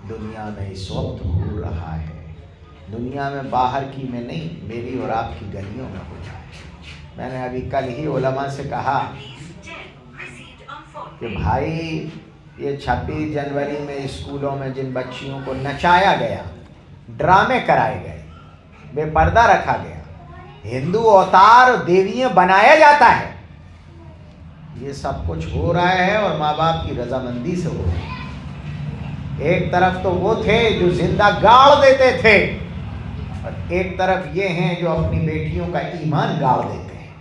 دنیا میں اس وقت ہو رہا ہے، دنیا میں باہر کی میں نہیں، میری اور آپ کی گلیوں میں ہو رہا ہے۔ میں نے ابھی کل ہی علماء سے کہا کہ بھائی یہ 26 جنوری میں اسکولوں میں جن بچیوں کو نچایا گیا، ڈرامے کرائے گئے، بے پردہ رکھا گیا، ہندو اوتار دیویاں بنایا جاتا ہے، یہ سب کچھ ہو رہا ہے اور ماں باپ کی رضامندی سے ہو رہا ہے۔ ایک طرف تو وہ تھے جو زندہ گاڑ دیتے تھے، اور ایک طرف یہ ہیں جو اپنی بیٹیوں کا ایمان گاڑ دیتے ہیں۔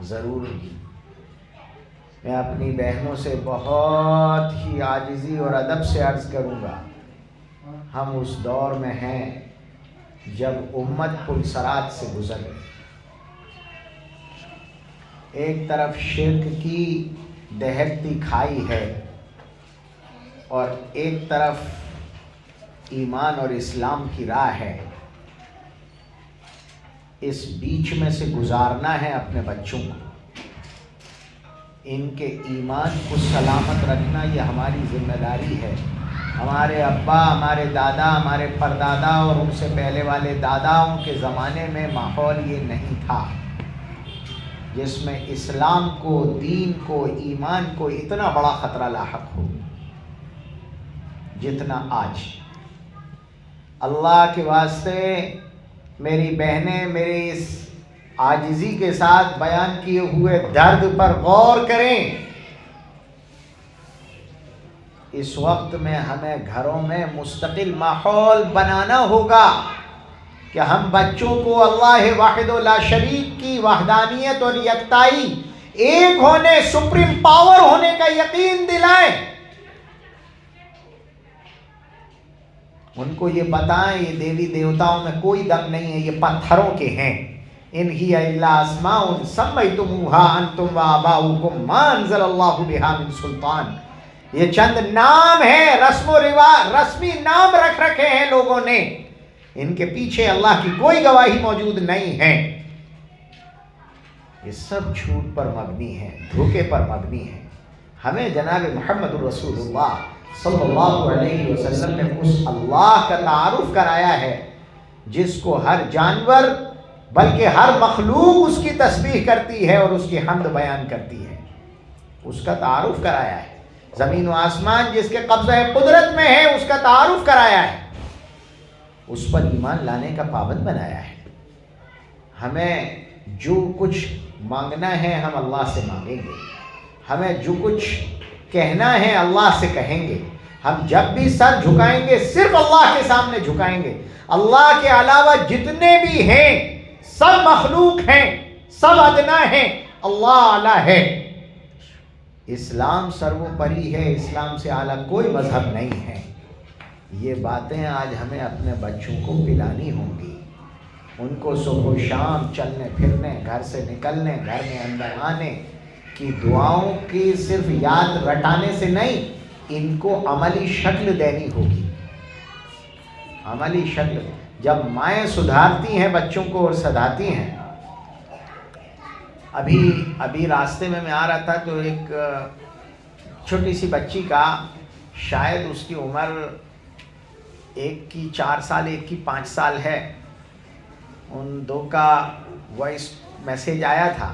ضرور میں اپنی بہنوں سے بہت ہی عاجزی اور ادب سے عرض کروں گا، ہم اس دور میں ہیں جب امت پل صراط سے گزر گئی، ایک طرف شرک کی دہکتی کھائی ہے، اور ایک طرف ایمان اور اسلام کی راہ ہے۔ اس بیچ میں سے گزارنا ہے اپنے بچوں کو. ان کے ایمان کو سلامت رکھنا یہ ہماری ذمہ داری ہے. ہمارے ابا، ہمارے دادا، ہمارے پردادا اور ان سے پہلے والے داداؤں کے زمانے میں ماحول یہ نہیں تھا جس میں اسلام کو، دین کو، ایمان کو اتنا بڑا خطرہ لاحق ہو جتنا آج. اللہ کے واسطے میری بہنیں میری اس عاجزی کے ساتھ بیان کیے ہوئے درد پر غور کریں. اس وقت میں ہمیں گھروں میں مستقل ماحول بنانا ہوگا کہ ہم بچوں کو اللہ واحد و لا شریک کی وحدانیت اور یکتائی، ایک ہونے، سپریم پاور ہونے کا یقین دلائیں. ان کو یہ بتائیں یہ دیوی دیوتاؤں میں کوئی دم نہیں ہے، یہ پتھروں کے ہیں. ان ہی الا اسماء سمیتموها انتم وآباؤکم ما انزل اللہ بہا من سلطان. یہ چند نام ہیں، رسم و رواج، رسمی نام رکھ رکھے ہیں لوگوں نے، ان کے پیچھے اللہ کی کوئی گواہی موجود نہیں ہے. یہ سب جھوٹ پر مبنی ہے، دھوکے پر مبنی ہے. ہمیں جناب محمد الرسول اللہ صلی اللہ علیہ وسلم نے اس اللہ کا تعارف کرایا ہے جس کو ہر جانور بلکہ ہر مخلوق اس کی تسبیح کرتی ہے اور اس کی حمد بیان کرتی ہے. اس کا تعارف کرایا ہے. زمین و آسمان جس کے قبضہ قدرت میں ہے اس کا تعارف کرایا ہے. اس پر ایمان لانے کا پابند بنایا ہے. ہمیں جو کچھ مانگنا ہے ہم اللہ سے مانگیں گے، ہمیں جو کچھ کہنا ہے اللہ سے کہیں گے. ہم جب بھی سر جھکائیں گے صرف اللہ کے سامنے جھکائیں گے. اللہ کے علاوہ جتنے بھی ہیں سب مخلوق ہیں، سب ادنا ہیں، اللہ اعلیٰ ہے. اسلام سروپری ہے، اسلام سے اعلیٰ کوئی مذہب نہیں ہے. یہ باتیں آج ہمیں اپنے بچوں کو پلانی ہوں گی. ان کو صبح و شام چلنے پھرنے، گھر سے نکلنے، گھر میں اندر آنے کی دعاؤں کی صرف یاد رٹانے سے نہیں، ان کو عملی شکل دینی ہوگی. عملی شکل جب مائیں سدھارتی ہیں بچوں کو اور سدھاتی ہیں. ابھی راستے میں آ رہا تھا تو ایک چھوٹی سی بچی کا، شاید اس کی عمر ایک کی 4 سال ایک کی 5 سال ہے، ان دو کا وائس میسیج آیا تھا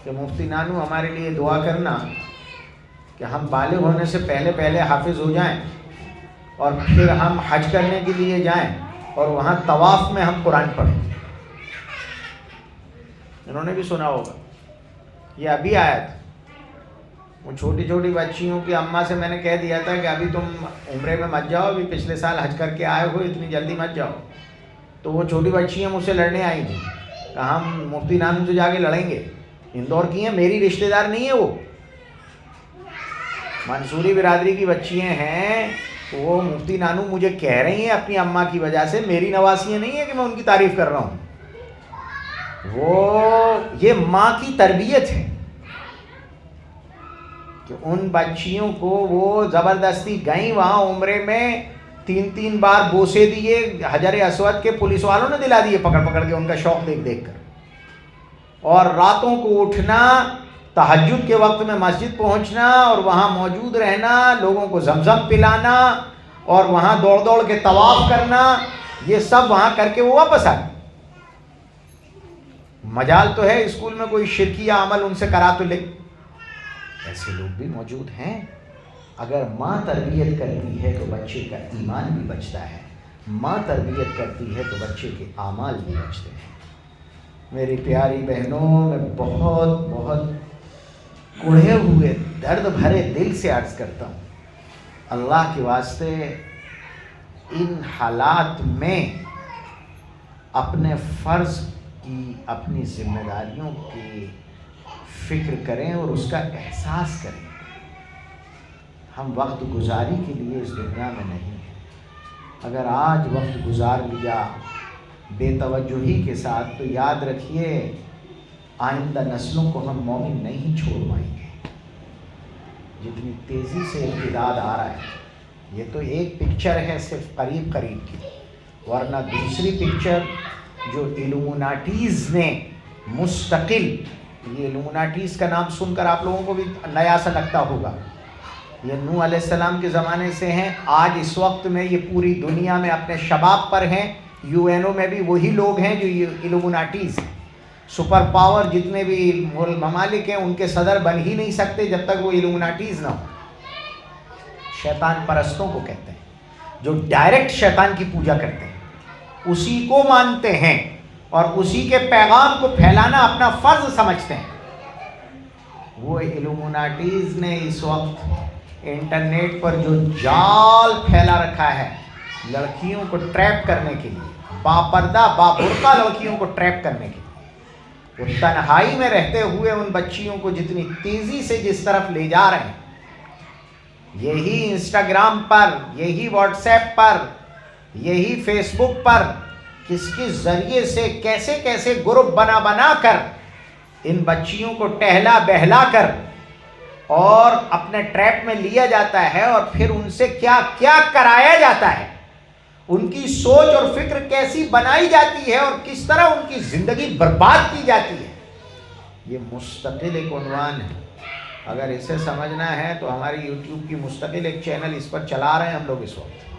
کہ مفتی نانو ہمارے لیے دعا کرنا کہ ہم بالغ ہونے سے پہلے حافظ ہو جائیں اور پھر ہم حج کرنے کے لیے جائیں اور وہاں طواف میں ہم قرآن پڑھیں. انہوں نے بھی سنا ہوگا. یہ ابھی آیا تھا. وہ چھوٹی چھوٹی بچیوں کی اماں سے میں نے کہہ دیا تھا کہ ابھی تم عمرے میں مت جاؤ، ابھی پچھلے سال حج کر کے آئے ہو، اتنی جلدی مت جاؤ. تو وہ چھوٹی بچیاں مجھ سے لڑنے آئی تھیں کہ ہم مفتی نانو سے جا کے لڑیں گے. اندور کی ہیں، میری رشتہ دار نہیں ہے، وہ منصوری برادری کی بچیاں ہیں. وہ مفتی نانو مجھے کہہ رہی ہیں اپنی اماں کی وجہ سے، میری نواسیاں نہیں ہیں کہ میں ان کی تعریف کر رہا ہوں. یہ ماں کی تربیت ہے کہ ان بچیوں کو وہ زبردستی گئیں وہاں عمرے میں، 3 بار بوسے دیے، حجر اسود کے پولیس والوں نے دلا دیے پکڑ پکڑ کے، ان کا شوق دیکھ کر. اور راتوں کو اٹھنا، تہجد کے وقت میں مسجد پہنچنا اور وہاں موجود رہنا، لوگوں کو زمزم پلانا اور وہاں دوڑ کے طواف کرنا، یہ سب وہاں کر کے وہ واپس آئے. مجال تو ہے اسکول میں کوئی شرکیہ عمل ان سے کرا تو لے. ایسے لوگ بھی موجود ہیں. اگر ماں تربیت کرتی ہے تو بچے کا ایمان بھی بچتا ہے، ماں تربیت کرتی ہے تو بچے کے اعمال بھی بچتے ہیں. میری پیاری بہنوں، میں بہت بہت کوڑھے ہوئے درد بھرے دل سے عرض کرتا ہوں، اللہ کے واسطے ان حالات میں اپنے فرض کی، اپنی ذمہ داریوں کی فکر کریں اور اس کا احساس کریں. ہم وقت گزاری کے لیے اس دنیا میں نہیں ہیں. اگر آج وقت گزار لیا بے توجہی کے ساتھ تو یاد رکھیے آئندہ نسلوں کو ہم مومن نہیں چھوڑ پائیں گے. جتنی تیزی سے ارتداد آ رہا ہے، یہ تو ایک پکچر ہے صرف قریب کی، ورنہ دوسری پکچر جو ایلومناٹیز نے مستقل، یہ ایلومناٹیز کا نام سن کر آپ لوگوں کو بھی نیا سا لگتا ہوگا، یہ نوح علیہ السلام کے زمانے سے ہیں، آج اس وقت میں یہ پوری دنیا میں اپنے شباب پر ہیں، یو این او میں بھی وہی لوگ ہیں جو یہ ایلومناٹیز ہیں۔ سپر پاور جتنے بھی ممالک ہیں ان کے صدر بن ہی نہیں سکتے جب تک وہ ایلومناٹیز نہ ہو۔ شیطان پرستوں کو کہتے ہیں، جو ڈائریکٹ شیطان کی پوجا کرتے ہیں، اسی کو مانتے ہیں اور اسی کے پیغام کو پھیلانا اپنا فرض سمجھتے ہیں۔ وہ ایلومناٹیز نے اس وقت انٹرنیٹ پر جو جال پھیلا رکھا ہے لڑکیوں کو ٹریپ کرنے کے لیے، باپردہ باپرقع لڑکیوں کو ٹریپ کرنے کے لیے، وہ تنہائی میں رہتے ہوئے ان بچیوں کو جتنی تیزی سے جس طرف لے جا رہے ہیں، یہی انسٹاگرام پر، یہی واٹس ایپ پر، یہی فیس بک پر کس ذریعے سے کیسے کیسے گروپ بنا بنا کر ان بچیوں کو ٹہلا بہلا کر اور اپنے ٹریپ میں لیا جاتا ہے، اور پھر ان سے کیا کیا کرایا جاتا ہے، ان کی سوچ اور فکر کیسی بنائی جاتی ہے اور کس طرح ان کی زندگی برباد کی جاتی ہے، یہ مستقل ایک عنوان ہے۔ اگر اسے سمجھنا ہے تو ہماری یوٹیوب کی مستقل ایک چینل اس پر چلا رہے ہیں ہم لوگ اس وقت،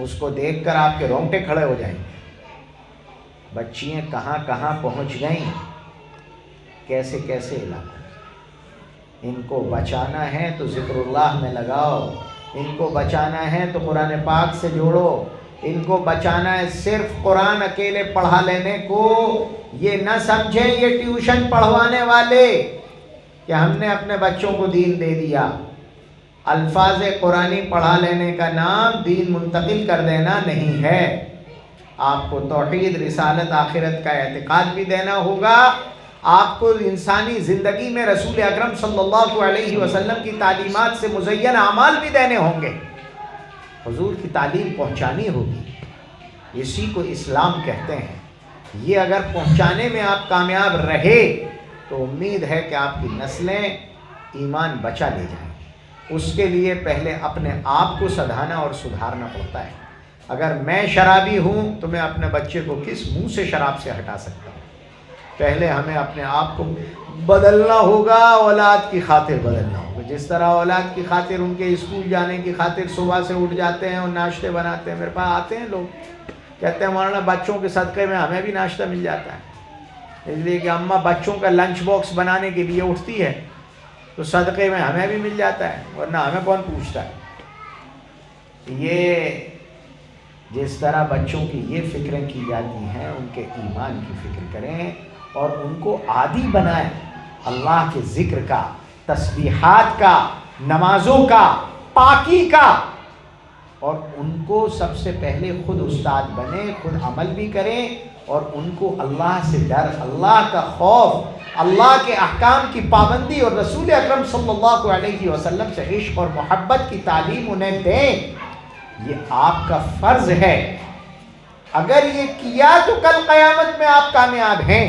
اس کو دیکھ کر آپ کے رونگٹے کھڑے ہو جائیں گے۔ بچیاں کہاں کہاں پہنچ گئیں، کیسے کیسے علاقوں۔ ان کو بچانا ہے تو ذکر اللہ میں لگاؤ، ان کو بچانا ہے تو قرآن پاک سے جوڑو، ان کو بچانا ہے صرف قرآن اکیلے پڑھا لینے کو یہ نہ سمجھیں یہ ٹیوشن پڑھوانے والے کہ ہم نے اپنے بچوں کو دین دے دیا۔ الفاظ قرآنی پڑھا لینے کا نام دین منتقل کر دینا نہیں ہے۔ آپ کو توحید، رسالت، آخرت کا اعتقاد بھی دینا ہوگا، آپ کو انسانی زندگی میں رسول اکرم صلی اللہ علیہ وسلم کی تعلیمات سے مزین اعمال بھی دینے ہوں گے، حضور کی تعلیم پہنچانی ہوگی، اسی کو اسلام کہتے ہیں۔ یہ اگر پہنچانے میں آپ کامیاب رہے تو امید ہے کہ آپ کی نسلیں ایمان بچا لے جائیں۔ اس کے لیے پہلے اپنے آپ کو سدھانا اور سدھارنا پڑتا ہے۔ اگر میں شرابی ہوں تو میں اپنے بچے کو کس منہ سے شراب سے ہٹا سکتا ہوں؟ پہلے ہمیں اپنے آپ کو بدلنا ہوگا، اولاد کی خاطر بدلنا ہوگا۔ جس طرح اولاد کی خاطر، ان کے اسکول جانے کی خاطر صبح سے اٹھ جاتے ہیں اور ناشتے بناتے ہیں۔ میرے پاس آتے ہیں لوگ کہتے ہیں مولانا بچوں کے صدقے میں ہمیں بھی ناشتہ مل جاتا ہے، اس لیے کہ اماں بچوں کا لنچ باکس بنانے کے لیے اٹھتی ہے تو صدقے میں ہمیں بھی مل جاتا ہے، ورنہ ہمیں کون پوچھتا ہے۔ یہ جس طرح بچوں کی یہ فکریں کی جاتی ہیں، ان کے ایمان کی فکر کریں اور ان کو عادی بنائیں اللہ کے ذکر کا، تسبیحات کا، نمازوں کا، پاکی کا، اور ان کو سب سے پہلے خود استاد بنیں، خود عمل بھی کریں، اور ان کو اللہ سے ڈر، اللہ کا خوف، اللہ کے احکام کی پابندی اور رسول اکرم صلی اللہ علیہ وسلم سے عشق اور محبت کی تعلیم انہیں دیں۔ یہ آپ کا فرض ہے۔ اگر یہ کیا تو کل قیامت میں آپ کامیاب ہیں،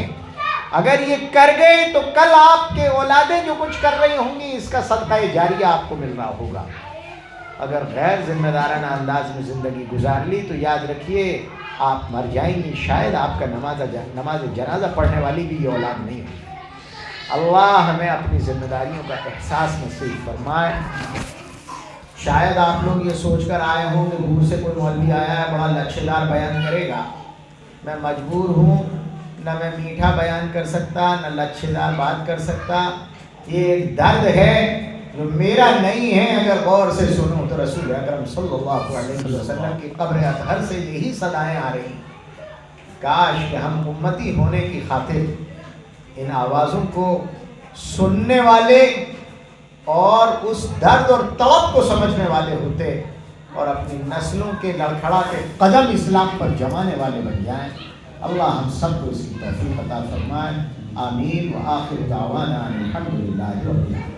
اگر یہ کر گئے تو کل آپ کے اولادیں جو کچھ کر رہی ہوں گی اس کا صدقہ جاریہ آپ کو مل رہا ہوگا۔ اگر غیر ذمہ دارانہ انداز میں زندگی گزار لی تو یاد رکھیے آپ مر جائیں گی، شاید آپ کا نماز جنازہ پڑھنے والی بھی یہ اولاد نہیں ہوگی۔ اللہ ہمیں اپنی ذمہ داریوں کا احساس نصیب فرمائے۔ شاید آپ لوگ یہ سوچ کر آئے ہوں کہ دور سے کوئی مولوی آیا ہے بڑا لچھے دار بیان کرے گا، میں مجبور ہوں، نہ میں میٹھا بیان کر سکتا نہ لچھے دار بات کر سکتا۔ یہ ایک درد ہے جو میرا نہیں ہے، اگر غور سے سنو تو رسول اکرم صلی اللہ علیہ وسلم کی قبر اطہر سے یہی صدائیں آ رہی۔ کاش کہ ہم امتی ہونے کی خاطر ان آوازوں کو سننے والے اور اس درد اور طلب کو سمجھنے والے ہوتے اور اپنی نسلوں کے لڑکھڑاتے قدم اسلام پر جمانے والے بن جائیں۔ اللہ ہم سب کو اس کی توفیق عطا فرمائے۔ آمین۔ وآخر دعوانا الحمدللہ رب العالمین۔